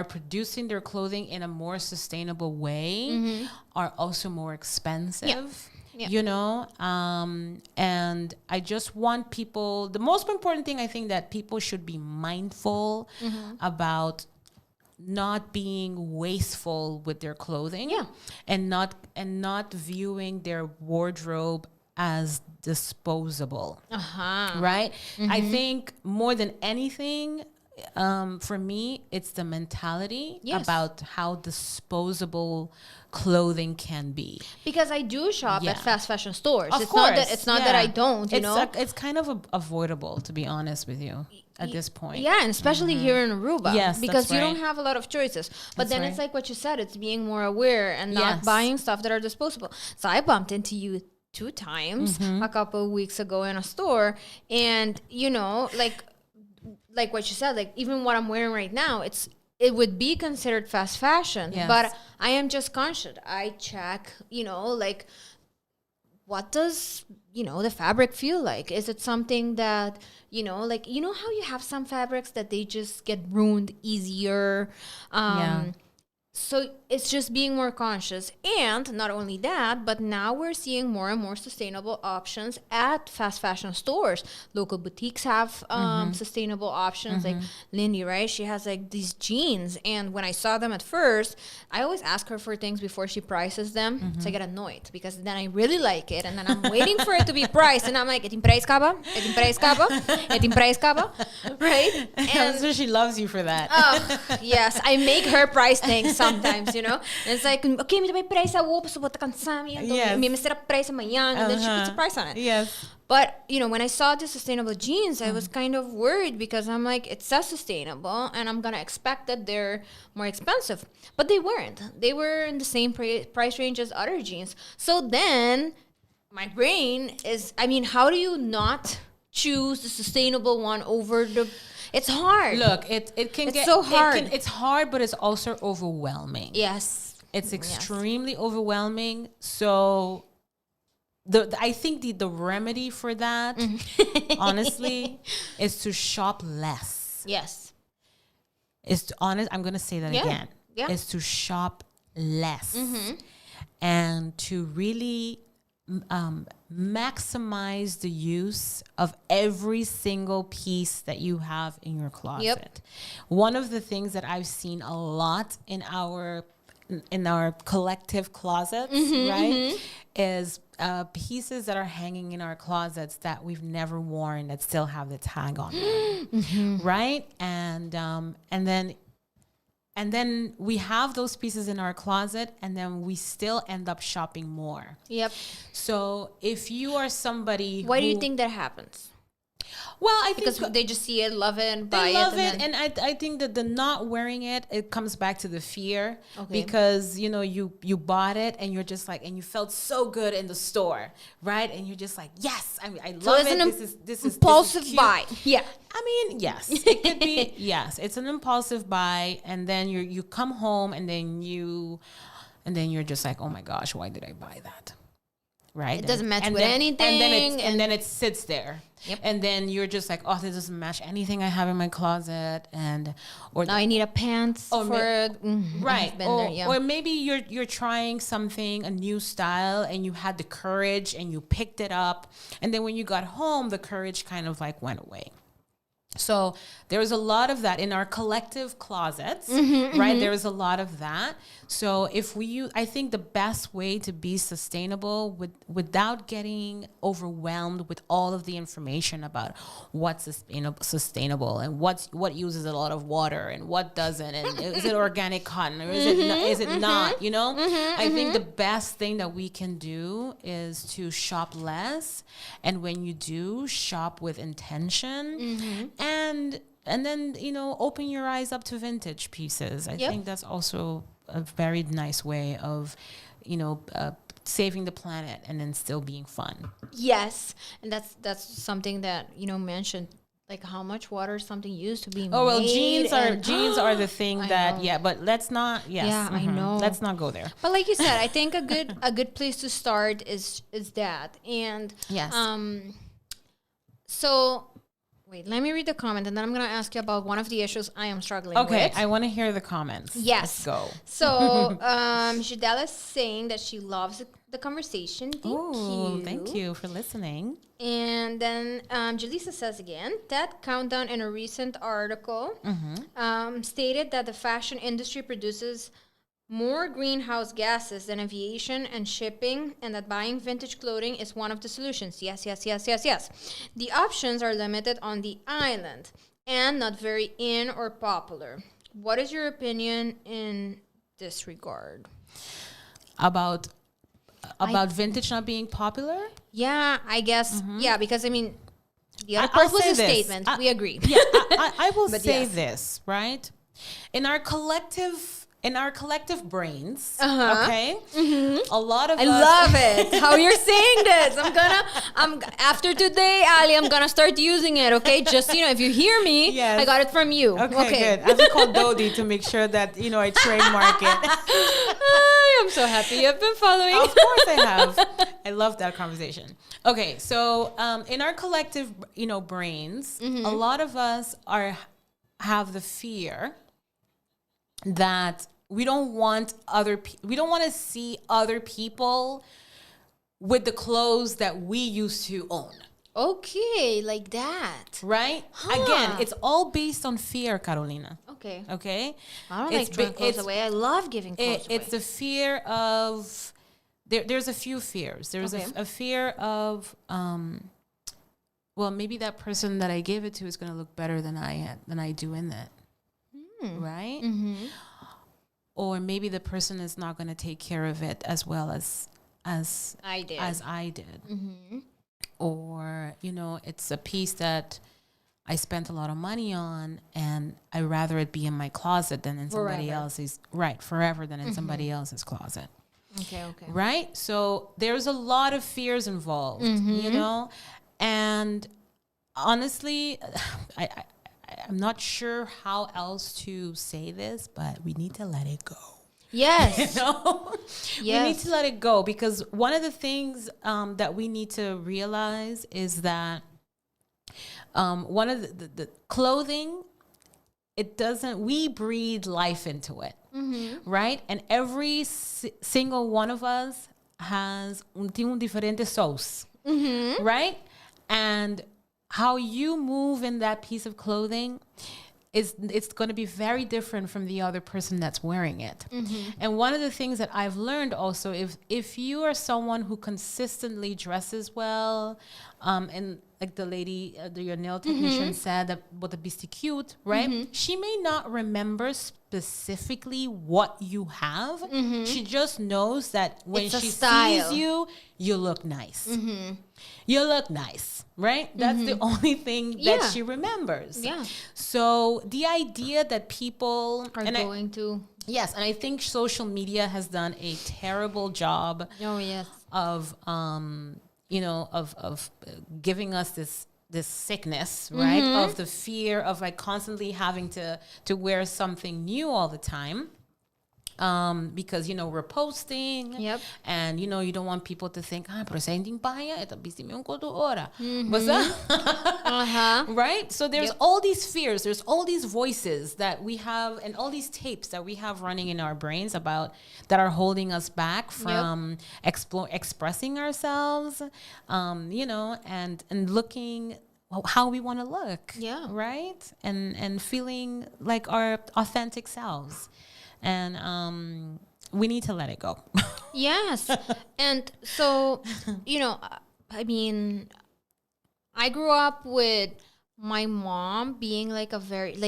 producing their clothing in a more sustainable way are also more expensive. Yeah. And I just want people. The most important thing I think that people should be mindful about not being wasteful with their clothing, and not viewing their wardrobe as disposable. Uh-huh. Right? I think more than anything, for me, it's the mentality Yes. about how disposable clothing can be. Because I do shop Yeah. at fast fashion stores. Of It's course, not that I don't, you know. It's kind of avoidable, to be honest with you, at this point. Yeah, and especially here in Aruba. Yes, because that's you don't right. have a lot of choices. But That's then right. it's like what you said, it's being more aware and not Yes. buying stuff that are disposable. So I bumped into you 2 times Mm-hmm. a couple of weeks ago in a store, and you know, like what you said, like even what I'm wearing right now, it would be considered fast fashion, Yes. but I am just conscious. I check, you know, like what does, you know, the fabric feel like? Is it something that, you know, like, you know how you have some fabrics that they just get ruined easier? Yeah. So it's just being more conscious. And not only that, but now we're seeing more and more sustainable options at fast fashion stores. Local boutiques have sustainable options. Like Lindy, right? She has like these jeans. And when I saw them at first, I always ask her for things before she prices them. So I get annoyed because then I really like it. And then I'm waiting for it to be priced. And I'm like, "Etin price kaba? Etin price kaba? Etin price kaba?" Right? And So she loves you for that. oh, yes, I make her price things sometimes, you know? And it's like, okay, me vai price a roupa, so bota cansami, Yes. me será price amanhã, and then she puts a price on it. Yes. But, you know, when I saw the sustainable jeans, I was kind of worried because I'm like, it says sustainable, and I'm going to expect that they're more expensive. But they weren't. They were in the same price range as other jeans. So then my brain is, I mean, how do you not choose the sustainable one over the... It's hard. Look, it can It's get so hard. It's hard, but it's also overwhelming. Yes. It's extremely overwhelming. So I think the remedy for that, honestly, is to shop less. Yes. I'm gonna say that again. Yeah. Is to shop less and to really maximize the use of every single piece that you have in your closet. One of the things that I've seen a lot in our collective closets, right, is pieces that are hanging in our closets that we've never worn that still have the tag on them, right? And then we have those pieces in our closet, and then we still end up shopping more. Yep. So if you are somebody Why do you think that happens? Well, I Because think they just see it, love it, and buy they it. love and it, then- and I think that the not wearing it comes back to the fear, Okay. because you know you bought it and you're just like, and you felt so good in the store, right? And you're just like, yes, I mean, I So love it's it. an This is impulsive cute. buy. Yeah. I mean, yes, it could be. Yes, it's an impulsive buy, and then you come home, and then you're just like, oh my gosh, why did I buy that? Right? It doesn't match and with then, anything, and then it sits there. Yep. And then you're just like, oh, this doesn't match anything I have in my closet, or Now I need a pants Oh, for right, I've been there, yeah. or maybe you're trying something, a new style, and you had the courage and you picked it up, and then when you got home, the courage kind of like went away. So there's a lot of that in our collective closets, right? There's a lot of that. So I think the best way to be sustainable without getting overwhelmed with all of the information about what's sustainable and what uses a lot of water and what doesn't, and is it organic cotton or is it not? You know, I think the best thing that we can do is to shop less, and when you do, shop with intention. And then, you know, open your eyes up to vintage pieces. I think that's also a very nice way of, you know, saving the planet and then still being fun. Yes, and that's something that, you know, mentioned, like how much water something used to be made. Oh well, jeans are the thing I that know. but let's not. Yes, Yeah, I know. Let's not go there. But like you said, I think a good place to start is that. And Yes. So wait, let me read the comment, and then I'm gonna ask you about one of the issues I am struggling Okay, with. I want to hear the comments. Yes. Let's go. So Zhuzhed is saying that she loves the conversation. Thank you for listening. And then Jaleesa says again, that Countdown in a recent article stated that the fashion industry produces more greenhouse gases than aviation and shipping, and that buying vintage clothing is one of the solutions. Yes, yes, yes, yes, yes. The options are limited on the island and not very in or popular. What is your opinion in this regard? About vintage not being popular? Yeah, I guess. Yeah, because I mean, the other I'll part was say a this. we agree. Yeah, I will But say yes. this, right? In our collective brains, Uh-huh. okay? A lot of I us love it. How you're saying this. I'm after today, Ali, I'm gonna start using it, okay? Just, if you hear me, Yes. I got it from you. Okay, good. I have to call Dodi to make sure that, I trademark it. I'm so happy you've been following. Of course I have. I love that conversation. Okay, so in our collective, brains, a lot of us have the fear that we don't want to see other people with the clothes that we used to own. Okay, like that. Right? Again, it's all based on fear, Carolina. Okay. Okay? I don't like throwing clothes away. I love giving clothes away. It's the fear of... There's a few fears. There's a fear of... maybe that person that I gave it to is going to look better than I do in it. Right? Mm-hmm. Or maybe the person is not going to take care of it as well as I did. Mm-hmm. Or, it's a piece that I spent a lot of money on, and I'd rather it be in my closet than in somebody else's. Right, forever than in somebody else's closet. Okay. Right? So there's a lot of fears involved, and honestly, I'm not sure how else to say this, but we need to let it go. Yes. Yes. We need to let it go, because one of the things that we need to realize is that one of the clothing, we breathe life into it, right? And every single one of us has un diferente sauce, right? And how you move in that piece of clothing it's going to be very different from the other person that's wearing it. And one of the things that I've learned also, if you are someone who consistently dresses well, and like the lady, your nail technician said that with the beastie cute, right? She may not remember specifically what you have. She just knows that when she sees you, you look nice. You look nice, right? That's the only thing that she remembers. Yeah. So the idea that people are going to... Yes, and I think social media has done a terrible job of giving us this sickness, right? Of the fear of like constantly having to wear something new all the time. Because, we're posting and, you don't want people to think, pero sa hindi paya, ito bisime un kodo ora. Right? So there's all these fears, there's all these voices that we have and all these tapes that we have running in our brains that are holding us back from expressing ourselves, and looking how we want to look. Yeah. Right? And feeling like our authentic selves. And we need to let it go. Yes. And so, I mean, I grew up with my mom being like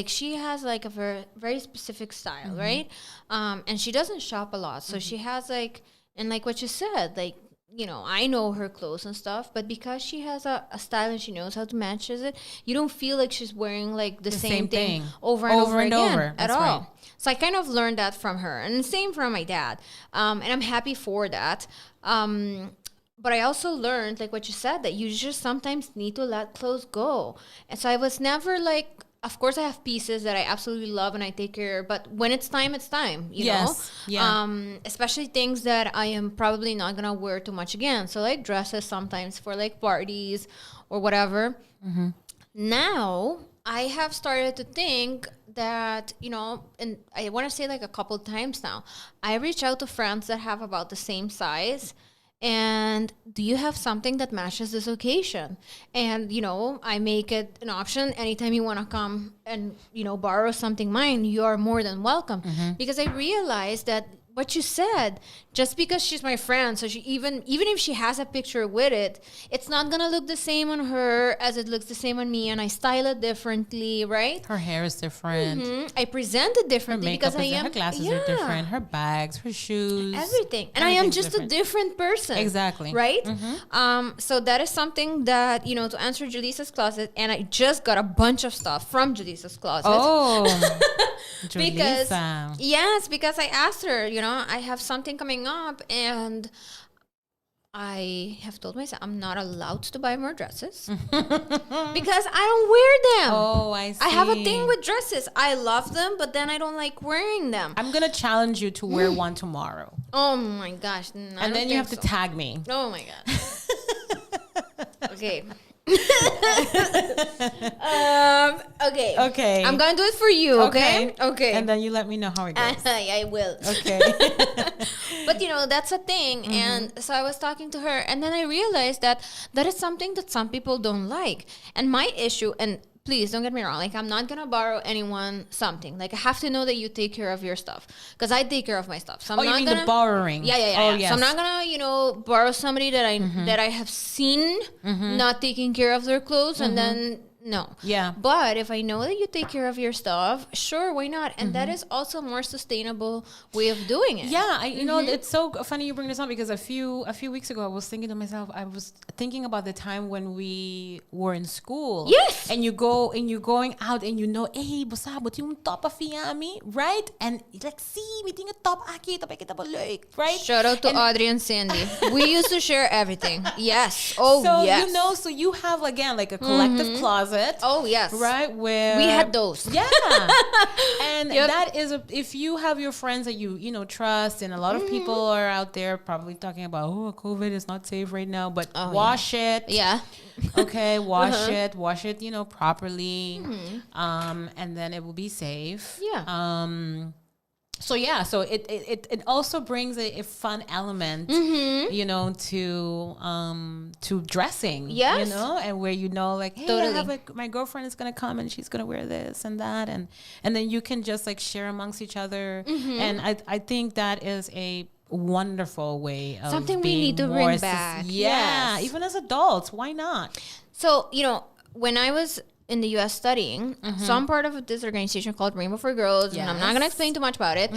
she has like a very, very specific style, right? And she doesn't shop a lot. So she has and like what you said, I know her clothes and stuff, but because she has a style and she knows how to match it, you don't feel like she's wearing like the same thing over and over again at all. Right. So I kind of learned that from her, and same from my dad. And I'm happy for that. But I also learned, like what you said, that you just sometimes need to let clothes go. And so I was never of course I have pieces that I absolutely love and I take care, but when it's time, you know? Yeah. Especially things that I am probably not going to wear too much again. So like dresses sometimes for like parties or whatever. Now I have started to think that, and I want to say like a couple times now, I reach out to friends that have about the same size. And do you have something that matches this occasion? And, I make it an option. Anytime you want to come and, borrow something mine, you are more than welcome. Because I realized that, what you said, just because she's my friend, so she even if she has a picture with it, it's not gonna look the same on her as it looks the same on me, and I style it differently, right? Her hair is different. I present it Her differently makeup because I is am her glasses are different. Her bags, her shoes, everything, and I am everything's just different. a different person. Exactly. Right. So that is something that, you know, to answer Julisa's closet, and I just got a bunch of stuff from Julisa's closet. Oh, Because Julissa. yes, because I asked her, you know, I have something coming up, and I have told myself I'm not allowed to buy more dresses because I don't wear them. Oh, I see. I have a thing with dresses. I love them, but then I don't like wearing them. I'm gonna challenge you to wear one tomorrow, Oh my gosh! and then you have to tag me. Oh my god. Okay. Okay. Okay. I'm gonna do it for you. Okay. Okay. And then you let me know how it goes. I will. Okay. But you know, that's a thing. And so I was talking to her, and then I realized that that is something that some people don't like. And my issue, and please don't get me wrong, like, I'm not gonna borrow anyone something. Like, I have to know that you take care of your stuff, because I take care of my stuff. So I'm Oh, you not mean gonna the borrowing? Yeah. Oh, yes. So I'm not gonna, you know, borrow somebody that I have seen not taking care of their clothes, and then no. Yeah. But if I know that you take care of your stuff, sure, why not? And that is also a more sustainable way of doing it. Yeah, you know, it's so funny you bring this up, because a few weeks ago I was thinking to myself, I was thinking about the time when we were in school. Yes. And you're going out, and you know, hey, basabot yung top of Fiami, right? And like, see, meeting a top aki, top kita ba like, right? Shout out to Audrey and Sandy. We used to share everything. Yes. Oh, So yes. you know, so you have again like a collective closet. Oh, yes. Right, where We had those. Yeah. And Yep. that is if you have your friends that you know trust, and a lot of people are out there probably talking about, oh, COVID is not safe right now, but wash it. Yeah. Okay, wash it, you know, properly. And then it will be safe. Yeah. So yeah, so it also brings a fun element, you know, to dressing, Yes. you know, and where you know, like, hey, Totally. I have my girlfriend is gonna come and she's gonna wear this and that, and then you can just like share amongst each other, and I think that is a wonderful way of Something we being need to more bring back. Yeah, Yes. even as adults, why not? So, you know, when I was in the US studying, so I'm part of this organization called Rainbow for Girls, and I'm not going to Yes. explain too much about it,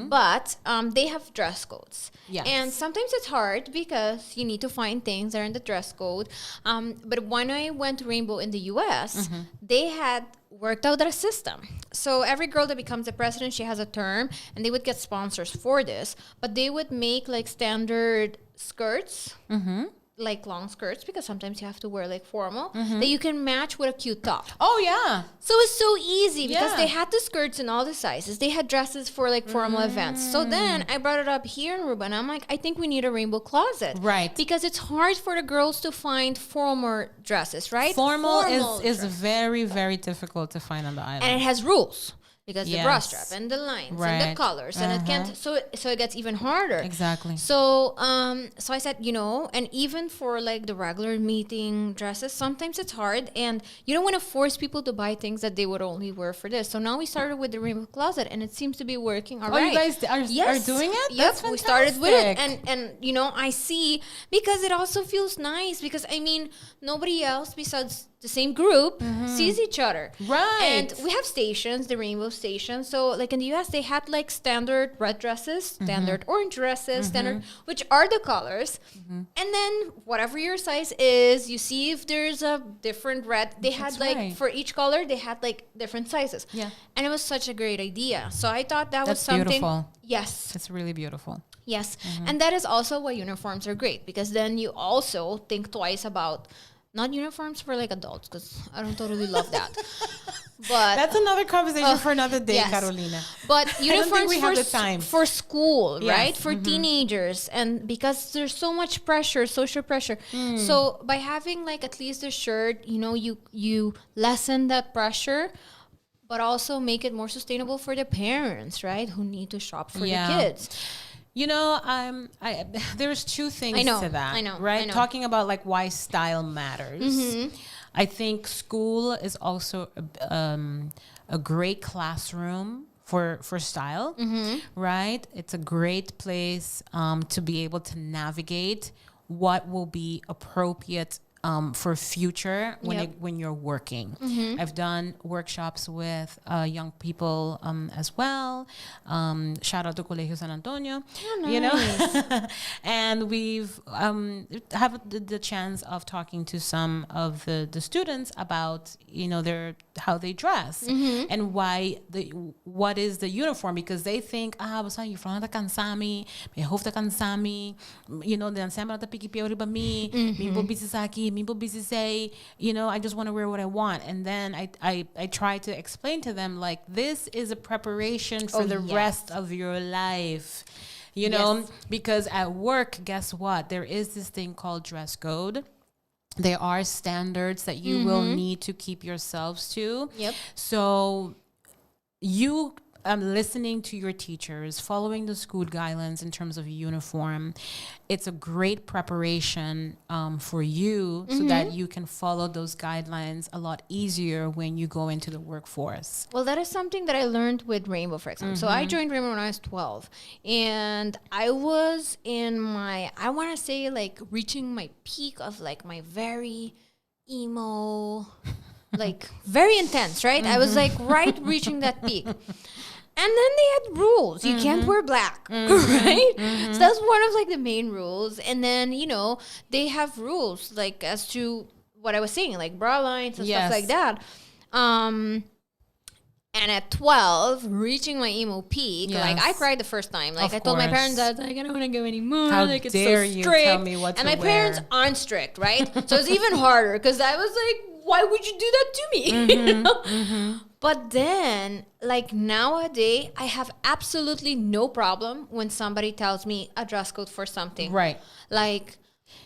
but they have dress codes. Yes. And sometimes it's hard because you need to find things that are in the dress code. But when I went to Rainbow in the US, they had worked out a system. So every girl that becomes the president, she has a term, and they would get sponsors for this, but they would make like standard skirts, like long skirts, because sometimes you have to wear like formal, that you can match with a cute top. Oh yeah. So it's so easy because Yeah. they had the skirts in all the sizes. They had dresses for like formal events. So then I brought it up here in Aruba, and I'm like, I think we need a rainbow closet. Right. Because it's hard for the girls to find formal dresses, right? Formal is dress. very, very difficult to find on the island. And it has rules. Because the bra Yes. strap and the lines and Right. the colors, and it can't. So it gets even harder. Exactly. So so I said, you know, and even for like the regular meeting dresses, sometimes it's hard, and you don't want to force people to buy things that they would only wear for this. So now we started with the rainbow closet, and it seems to be working all right. You guys are doing it? Yep, That's we started with it, fantastic. and you know, I see, because it also feels nice, because I mean, nobody else besides the same group sees each other. Right. And we have stations, the rainbow station. So like in the US, they had like standard red dresses, standard orange dresses, standard, which are the colors. And then whatever your size is, you see if there's a different red. They had That's like, right. for each color, they had like different sizes. Yeah. And it was such a great idea. So I thought that was That's something. beautiful. Yes. It's really beautiful. Yes. And that is also why uniforms are great, because then you also think twice about not uniforms for like adults, because I don't totally love that. But That's another conversation for another day, yes. Carolina. But don't think uniforms we have the time. for school, Yes. right? For teenagers, and because there's so much pressure, social pressure. So by having like at least a shirt, you know, you lessen that pressure, but also make it more sustainable for the parents, right? Who need to shop for the kids. You know, there's two things I know, to that. I know, right? I know. Talking about like why style matters. I think school is also a great classroom for style, right? It's a great place to be able to navigate what will be appropriate for future when you're working. I've done workshops with young people as well. Shout out to Colegio San Antonio, you know, and we've have the chance of talking to some of the students about, you know, how they dress and what is the uniform, because they think basta uniform ta kansami, me hoofd ta kansami, you know, dan sembra ta piki piori ba mi bisisaki, mi bisisei, you know, I just want to wear what I want. And then I try to explain to them, like, this is a preparation for the rest of your life, you know, because at work, guess what? There is this thing called dress code. There are standards that you will need to keep yourselves to. So you listening to your teachers, following the school guidelines in terms of uniform, it's a great preparation for you so that you can follow those guidelines a lot easier when you go into the workforce. Well, that is something that I learned with Rainbow, for example. So I joined Rainbow when I was 12, and I was in my, I want to say, like, reaching my peak of, like, my very emo, like, very intense, right? I was, like, right reaching that peak. And then they had rules. You can't wear black, right? So that's one of, like, the main rules. And then, you know, they have rules, like, as to what I was saying, like bra lines and stuff like that. And at 12, reaching my emo peak, like, I cried the first time. Like, I told my parents that, like, I don't want to go anymore. How like, it's dare so you strict. tell me what to wear. And my parents aren't strict, right? So it's even harder because I was like, why would you do that to me? You know? But then, like, nowadays, I have absolutely no problem when somebody tells me a dress code for something. Right. Like,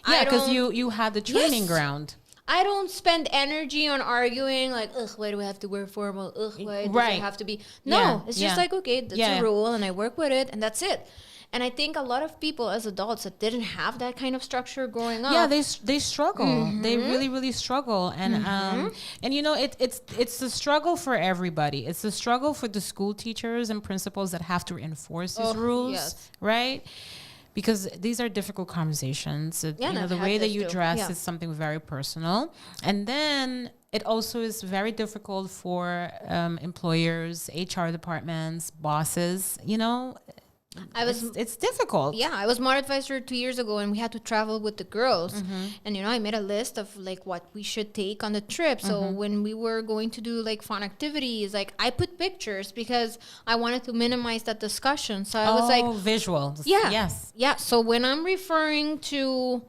yeah, because you had the training ground. I don't spend energy on arguing, like, ugh, why do I have to wear formal? Ugh, why does it have to be? No, it's just like, okay, that's a rule, and I work with it, and that's it. And I think a lot of people as adults that didn't have that kind of structure growing up. Yeah, they struggle. They really, really struggle. And and you know, it's a struggle for everybody. It's a struggle for the school teachers and principals that have to enforce these rules, right? Because these are difficult conversations. You know, the way that you dress is something very personal. And then it also is very difficult for employers, HR departments, bosses, you know. It's difficult. Yeah, I was mod advisor 2 years ago, and we had to travel with the girls. And, you know, I made a list of, like, what we should take on the trip. So when we were going to do, like, fun activities, like, I put pictures because I wanted to minimize that discussion. So I was like, visuals. Yeah. Yes. Yeah. So when I'm referring to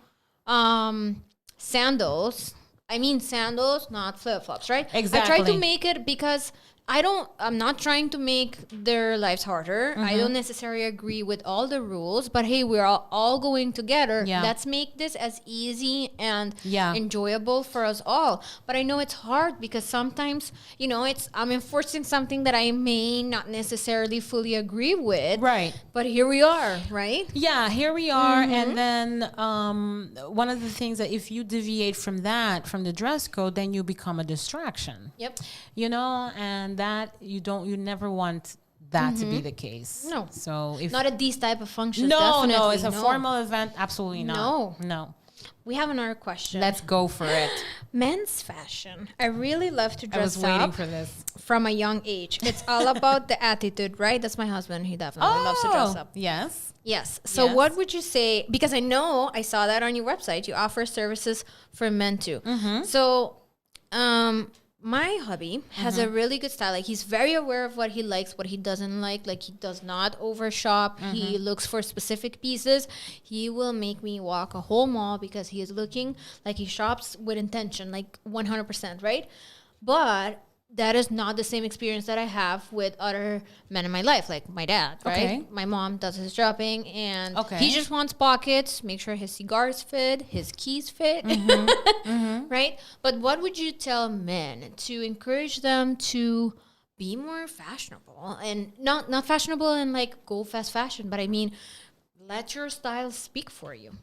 sandals, I mean sandals, not flip-flops, right? Exactly. I try to make it because I'm not trying to make their lives harder. I don't necessarily agree with all the rules, but hey, we're all going together. Yeah. Let's make this as easy and enjoyable for us all. But I know it's hard because sometimes, you know, I'm enforcing something that I may not necessarily fully agree with. Right. But here we are, right? Yeah, here we are. And then one of the things that if you deviate from the dress code, then you become a distraction. Yep. You know, and that you never want that to be the case. No. So if not at these type of functions. no, definitely. it's a formal event. Absolutely not. No. We have another question. Let's go for it. Men's fashion. I really love to dress up. I was waiting for this. From a young age. It's all about the attitude, right? That's my husband. He definitely loves to dress up. Yes. Yes. So what would you say? Because I saw that on your website. You offer services for men too. So, my hubby has a really good style. Like, he's very aware of what he likes, what he doesn't like. Like, he does not overshop. He looks for specific pieces. He will make me walk a whole mall because he is looking like he shops with intention, like 100%, right? But that is not the same experience that I have with other men in my life, like my dad, right? Okay. My mom does his shopping, and he just wants pockets, make sure his cigars fit, his keys fit, right? But what would you tell men to encourage them to be more fashionable? And not fashionable and, like, go fast fashion, but I mean, let your style speak for you.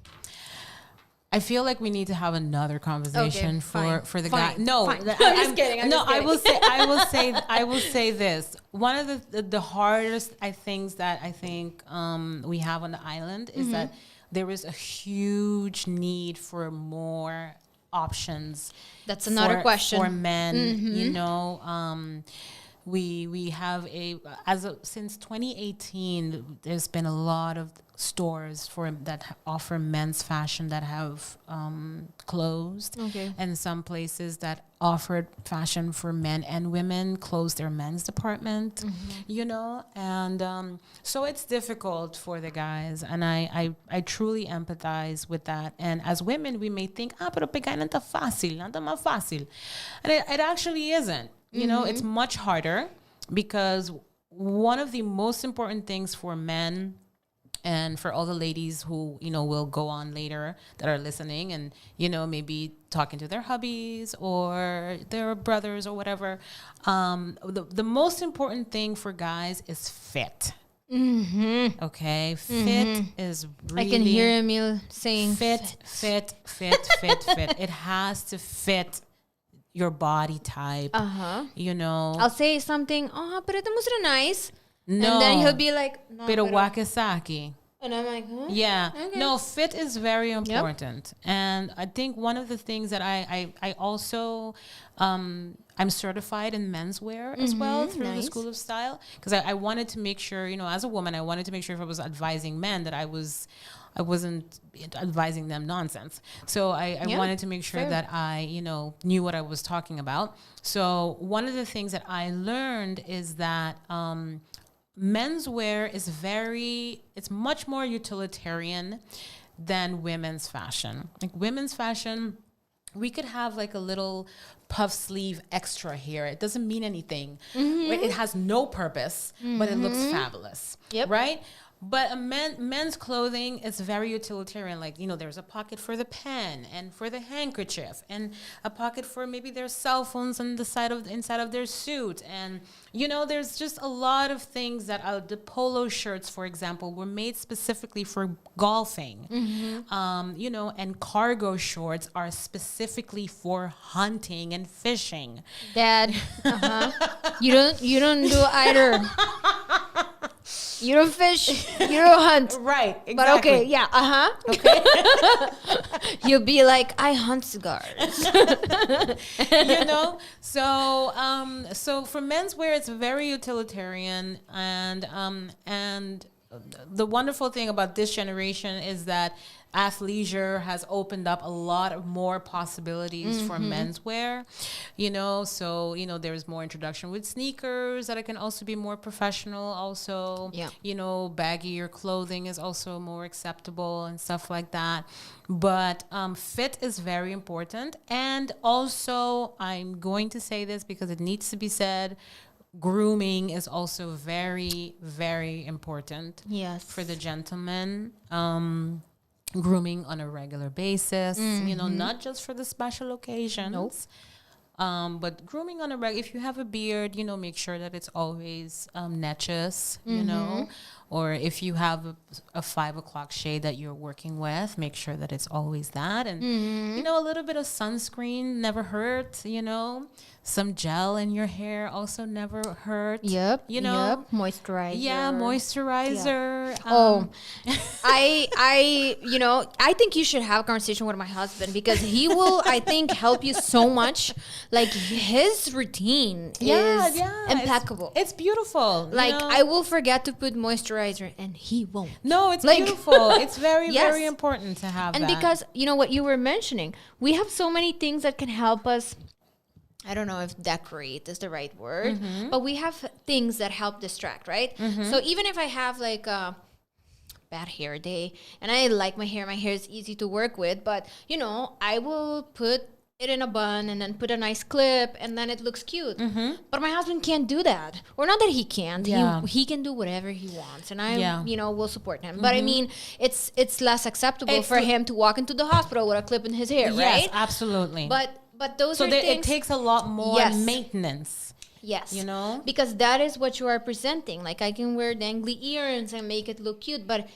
I feel like we need to have another conversation for the guy. No, I'm just kidding. I'm just kidding. I will say this. One of the hardest things that I think we have on the island is that there is a huge need for more options. That's another question for men. You know, we have since 2018, there's been a lot of stores that offer men's fashion that have closed, and some places that offered fashion for men and women closed their men's department, you know, and so it's difficult for the guys, and I truly empathize with that. And as women, we may think, pero pegar não tá fácil, não tá mais fácil, and it actually isn't. You know, it's much harder, because one of the most important things for men, and for all the ladies who, you know, will go on later that are listening and, you know, maybe talking to their hubbies or their brothers or whatever, the most important thing for guys is fit. Okay? Fit is really... I can hear Emil saying fit. It has to fit your body type. You know? I'll say something, pero ito musra nice. No. And then he'll be like, no, pero wakasaki. And I'm like, huh? Yeah. Okay. No, fit is very important. Yep. And I think one of the things that I also, I'm certified in menswear as well through the School of Style. Because I wanted to make sure, you know, as a woman, I wanted to make sure if I was advising men that I wasn't advising them nonsense. So I wanted to make sure that I, you know, knew what I was talking about. So one of the things that I learned is that menswear is it's much more utilitarian than women's fashion. Like women's fashion, we could have like a little puff sleeve extra here. It doesn't mean anything. It has no purpose, but it looks fabulous. Yep. Right? But a men's clothing is very utilitarian. Like, you know, there's a pocket for the pen and for the handkerchief and a pocket for maybe their cell phones on the inside of their suit. And, you know, there's just a lot of things that the polo shirts, for example, were made specifically for golfing. You know, and cargo shorts are specifically for hunting and fishing. Dad, you don't do either. You don't fish, you don't hunt. Right, exactly. But okay, yeah, Okay. You'll be like, I hunt cigars. You know? So for menswear, it's very utilitarian. And the wonderful thing about this generation is that athleisure has opened up a lot of more possibilities for menswear, you know, so, you know, there's more introduction with sneakers that it can also be more professional. Also, you know, baggier clothing is also more acceptable and stuff like that. But fit is very important. And also, I'm going to say this because it needs to be said, grooming is also very, very important for the gentleman. Grooming on a regular basis, you know, not just for the special occasions. But grooming on if you have a beard, you know, make sure that it's always netches, you know, or if you have a 5 o'clock shade that you're working with, make sure that it's always that. And, you know, a little bit of sunscreen never hurts, you know. Some gel in your hair also never hurt. Yep. You know. Yep. Moisturizer. Yeah, moisturizer. Yeah. You know, I think you should have a conversation with my husband because he will, I think, help you so much. Like his routine is impeccable. It's beautiful. Like you know? I will forget to put moisturizer and he won't. No, it's like, beautiful. It's very, very important to have and that. because, you know, what you were mentioning, we have so many things that can help us. I don't know if decorate is the right word, but we have things that help distract, right? So even if I have like a bad hair day and I like my hair is easy to work with, but you know, I will put it in a bun and then put a nice clip and then it looks cute. But my husband can't do that. Or not that he can't. He can do whatever he wants and I, you know, will support him. But I mean, it's less acceptable for him to walk into the hospital with a clip in his hair, right? Yes, absolutely. But those are things... it takes a lot more maintenance. Yes. You know? Because that is what you are presenting. Like, I can wear dangly earrings and make it look cute. But,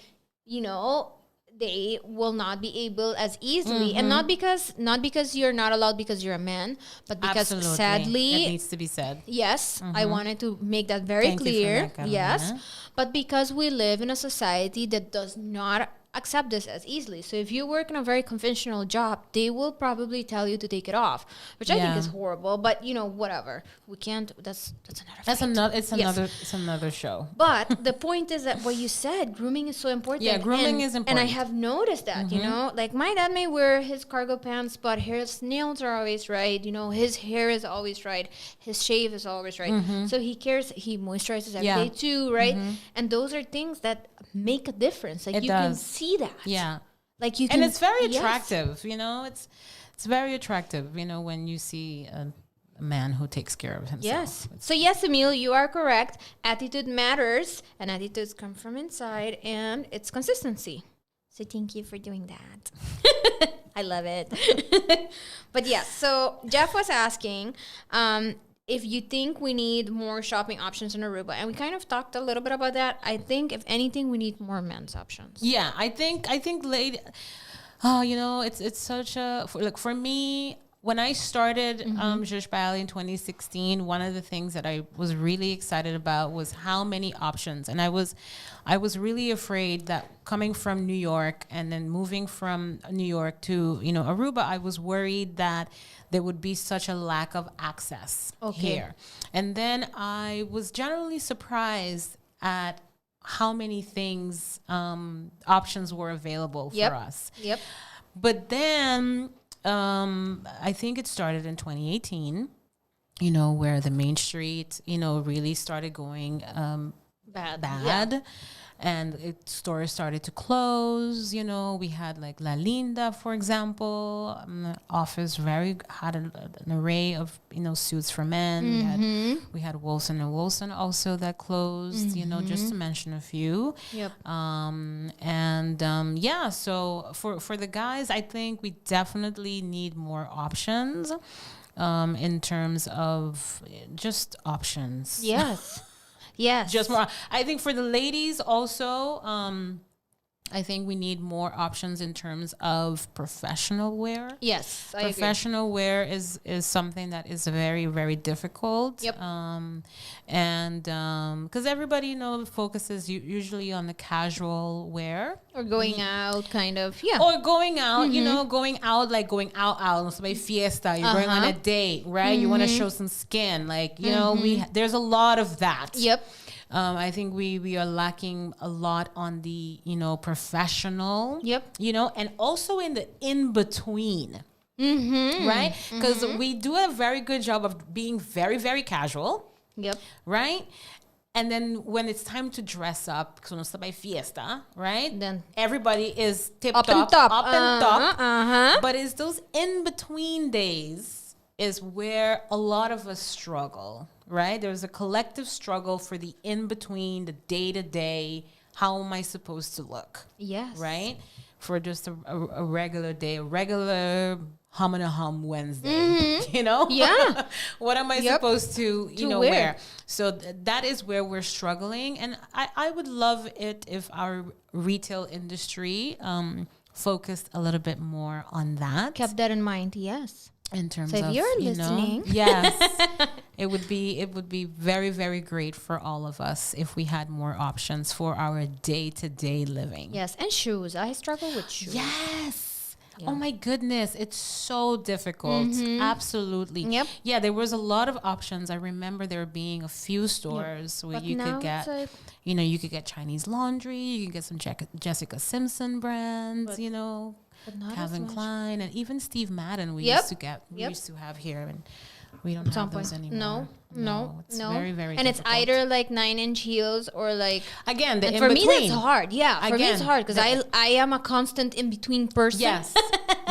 you know, they will not be able as easily, and not because you're not allowed because you're a man, but because Absolutely. sadly, It needs to be said. yes, I wanted to make that very Thank you for clear. that, Carolina. Yes, but because we live in a society that does not accept this as easily. So if you work in a very conventional job, they will probably tell you to take it off, which I think Yeah. is horrible. But whatever. We can't. That's another. That's fight. another. It's Yes. another. It's another show. But the point is that what you said, grooming is so important. Yeah, grooming is And I important. have noticed that, like my dad may wear his cargo pants, but his nails are always right. His hair is always right. His shave is always right. So he cares. He moisturizes every day Yeah. too, right? And those are things that make a difference. Like It you can does. see that. Yeah. Like you can. And it's very yes. attractive, it's very attractive, when you see a man who takes care of himself. Yes. So yes, Emil, you are correct. Attitude matters, and attitudes come from inside, and it's consistency. So thank you for doing that. I love it. But yes, so Jeff was asking if you think we need more shopping options in Aruba, and we kind of talked a little bit about that. I think if anything, we need more men's options. Yeah, I think lady. It's such a for me. When I started ZHUZED in 2016, one of the things that I was really excited about was how many options, and I was really afraid that coming from New York and then moving from New York to Aruba, I was worried that there would be such a lack of access here, and then I was generally surprised at how many things options were available for us. Yep. But then I think it started in 2018, where the main street, really started going Bad. bad. And stores started to close. We had like La Linda, for example. Office had an array of suits for men. We had Wilson and Wilson also that closed. Just to mention a few. Yep. So for the guys, I think we definitely need more options. In terms of just options. Yes. Yes. Just more. I think for the ladies also, I think we need more options in terms of professional wear. Yes, I agree. Professional wear is something that is very, very difficult. Yep. And because everybody focuses usually on the casual wear. Or going out, kind of. Yeah. Or going out, going out, like going out, so by fiesta, you're going on a date, right? You want to show some skin, like, there's a lot of that. Yep. I think we are lacking a lot on the, professional, Yep. And also in the in-between, right? Because we do a very good job of being very, very casual, Yep. right? And then when it's time to dress up, because uno está by fiesta, right? Then everybody is Up and top. up and top. Uh-huh. But it's those in-between days is where a lot of us struggle, right? There's a collective struggle for the in-between, the day-to-day. How am I supposed to look? Yes. Right? For just a regular day, a regular hum and a hum Wednesday, Yeah. What am I supposed to wear. wear? So that is where we're struggling. And I would love it if our retail industry focused a little bit more on that. Kept that in mind, yes. In terms So if of, you're listening. Yes. It would be very, very great for all of us if we had more options for our day-to-day living. Yes, and shoes. I struggle with shoes. Yes. Yeah. Oh my goodness, it's so difficult. Absolutely. Yep. Yeah, there was a lot of options. I remember there being a few stores where But you now could get, it's like- you could get Chinese laundry, you can get some Jessica Simpson brands, But not as Calvin much. Klein, and even Steve Madden we Yep. used to get. We Yep. used to have here, and we don't have those anymore. No. It's very, very And it's difficult. either like 9-inch heels or like. Again, the And in for me, between. that's hard. Yeah, for me, it's Again, hard because I am a constant in between person. Yes.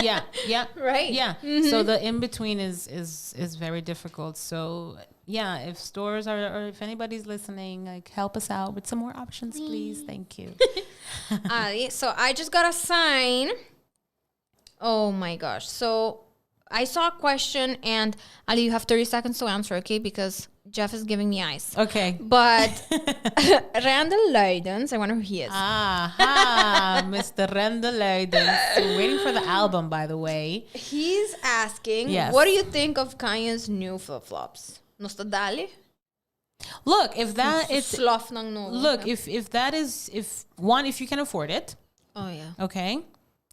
Yeah. Right. Yeah. So the in between is very difficult. So yeah, if stores or if anybody's listening, like help us out with some more options, please. Thank you. So I just got a sign. Oh my gosh. So I saw a question, and Ali, you have 30 seconds to answer, okay? Because Jeff is giving me eyes. Okay. But Randall Leidens, I wonder who he is. Mr. Randall Leidens. We're waiting for the album, by the way. He's asking, Yes. what do you think of Kanye's new flip-flops? Nosta dali? Look, if that it's Slof ng no. look, if that is if you can afford it, Oh, yeah. okay?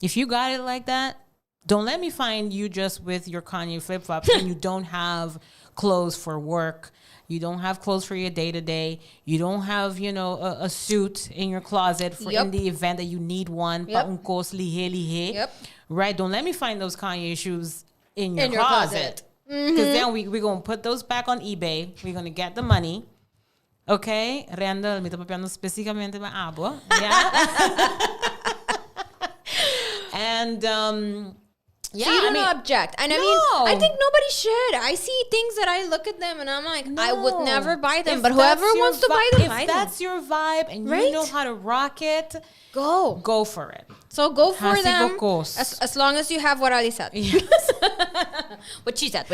If you got it like that, don't let me find you just with your Kanye flip-flops and you don't have clothes for work. You don't have clothes for your day-to-day. You don't have, a suit in your closet for Yep. in the event that you need one. Yep. Pa un cos lihe. Yep. Right? Don't let me find those Kanye shoes in your In your closet. closet. Because then we're going to put those back on eBay. We're going to get the money. Okay? Randall, mi sto parlando specificamente ma abo. Yeah? And, yeah, So you don't object. And I mean, No. I think nobody should. I see things that I look at them and I'm like, I would No. never buy them. If But whoever that's your wants to buy them, if buy them. that's your vibe and Right? you know how to rock it, Go. go for it. So go for Haci them. bokos. As long as you have what Ali said. What she said.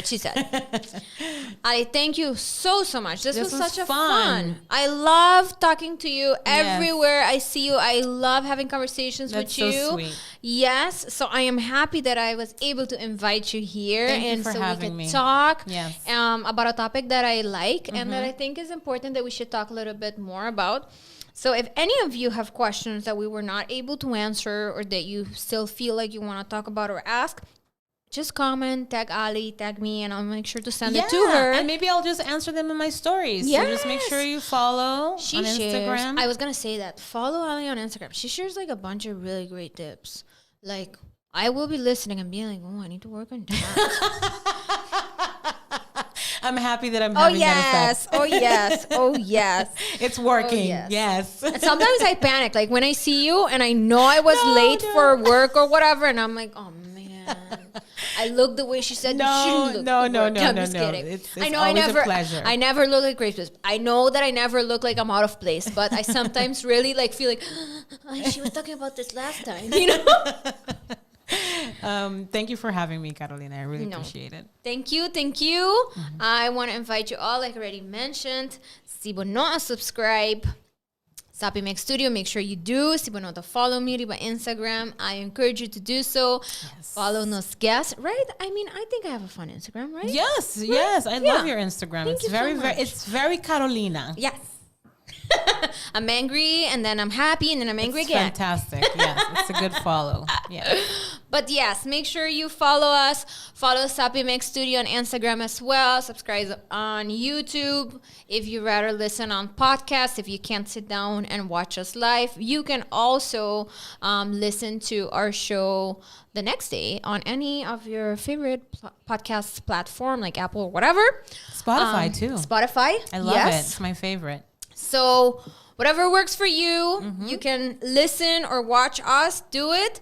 Ali, thank you so much. This was such a fun. I love talking to you everywhere I see you. I love having conversations That's with so you. sweet. Yes. So I am happy that I was able to invite you here Thank you and for so we having could me. talk Yes. about a topic that I like and that I think is important that we should talk a little bit more about. So if any of you have questions that we were not able to answer or that you still feel like you want to talk about or ask, just comment, tag Ali, tag me, and I'll make sure to send it to her. And maybe I'll just answer them in my stories. So just make sure you follow She on shares. Instagram. I was going to say that. Follow Ali on Instagram. She shares like a bunch of really great tips. Like, I will be listening and being like, oh, I need to work on that. I'm happy that I'm Oh, having that yes. effect. Oh, yes. Oh, yes. It's working. yes. Yes. And sometimes I panic. Like when I see you and I know I was late for work or whatever, and I'm like, oh man, I look the way she said you shouldn't look. no, for no, work. no, I'm no, just no. kidding. It's I know always a pleasure. I never look like Grace. I know that I never look like I'm out of place, but I sometimes really like feel like she was talking about this last time. You know. Thank you for having me, Carolina. I really appreciate it. Thank you. I want to invite you all, like I already mentioned, si bo no subscribe, Sopi Make Studio, make sure you do. Si bo no to follow me by Instagram, I encourage you to do so. Yes. Follow nos guests, right? I mean, I think I have a fun Instagram, right? Yes, yes. I love your Instagram. Thank It's you so very, much. it's very Carolina. Yes. I'm angry, and then I'm happy, and then I'm angry It's again. fantastic. Yes, it's a good follow. Yeah. But yes, make sure you follow us. Follow Sopi Make Studio on Instagram as well. Subscribe on YouTube. If you rather listen on podcasts, if you can't sit down and watch us live, you can also listen to our show the next day on any of your favorite podcast platform like Apple or whatever. Spotify too. Spotify. I love yes. it. It's my favorite. So whatever works for you, you can listen or watch us do it.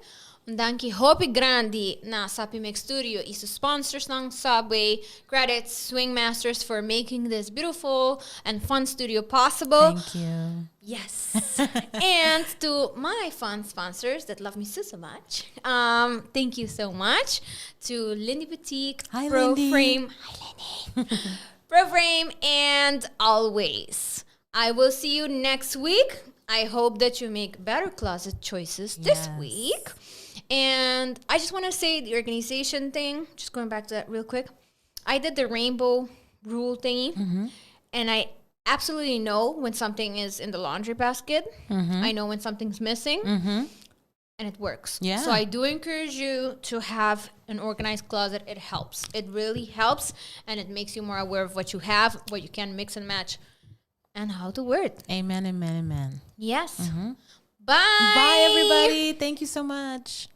Danke hopi grandi na Sopi Make Studio e sponsors ng Subway. Credits Swing Masters for making this beautiful and fun studio possible. Thank you. Yes. And to my fun sponsors that love me so much, thank you so much. To Lindy Boutique, Hi, Lindy. Proframe, hi Lindy, Proframe, and Always. I will see you next week. I hope that you make better closet choices this week. And I just want to say the organization thing, just going back to that real quick. I did the rainbow rule thingy, and I absolutely know when something is in the laundry basket. I know when something's missing, and it works. Yeah. So I do encourage you to have an organized closet. It helps. It really helps, and it makes you more aware of what you have, what you can mix and match, and how to wear it. Amen, amen, amen. Yes. Mm-hmm. Bye. Bye, everybody. Thank you so much.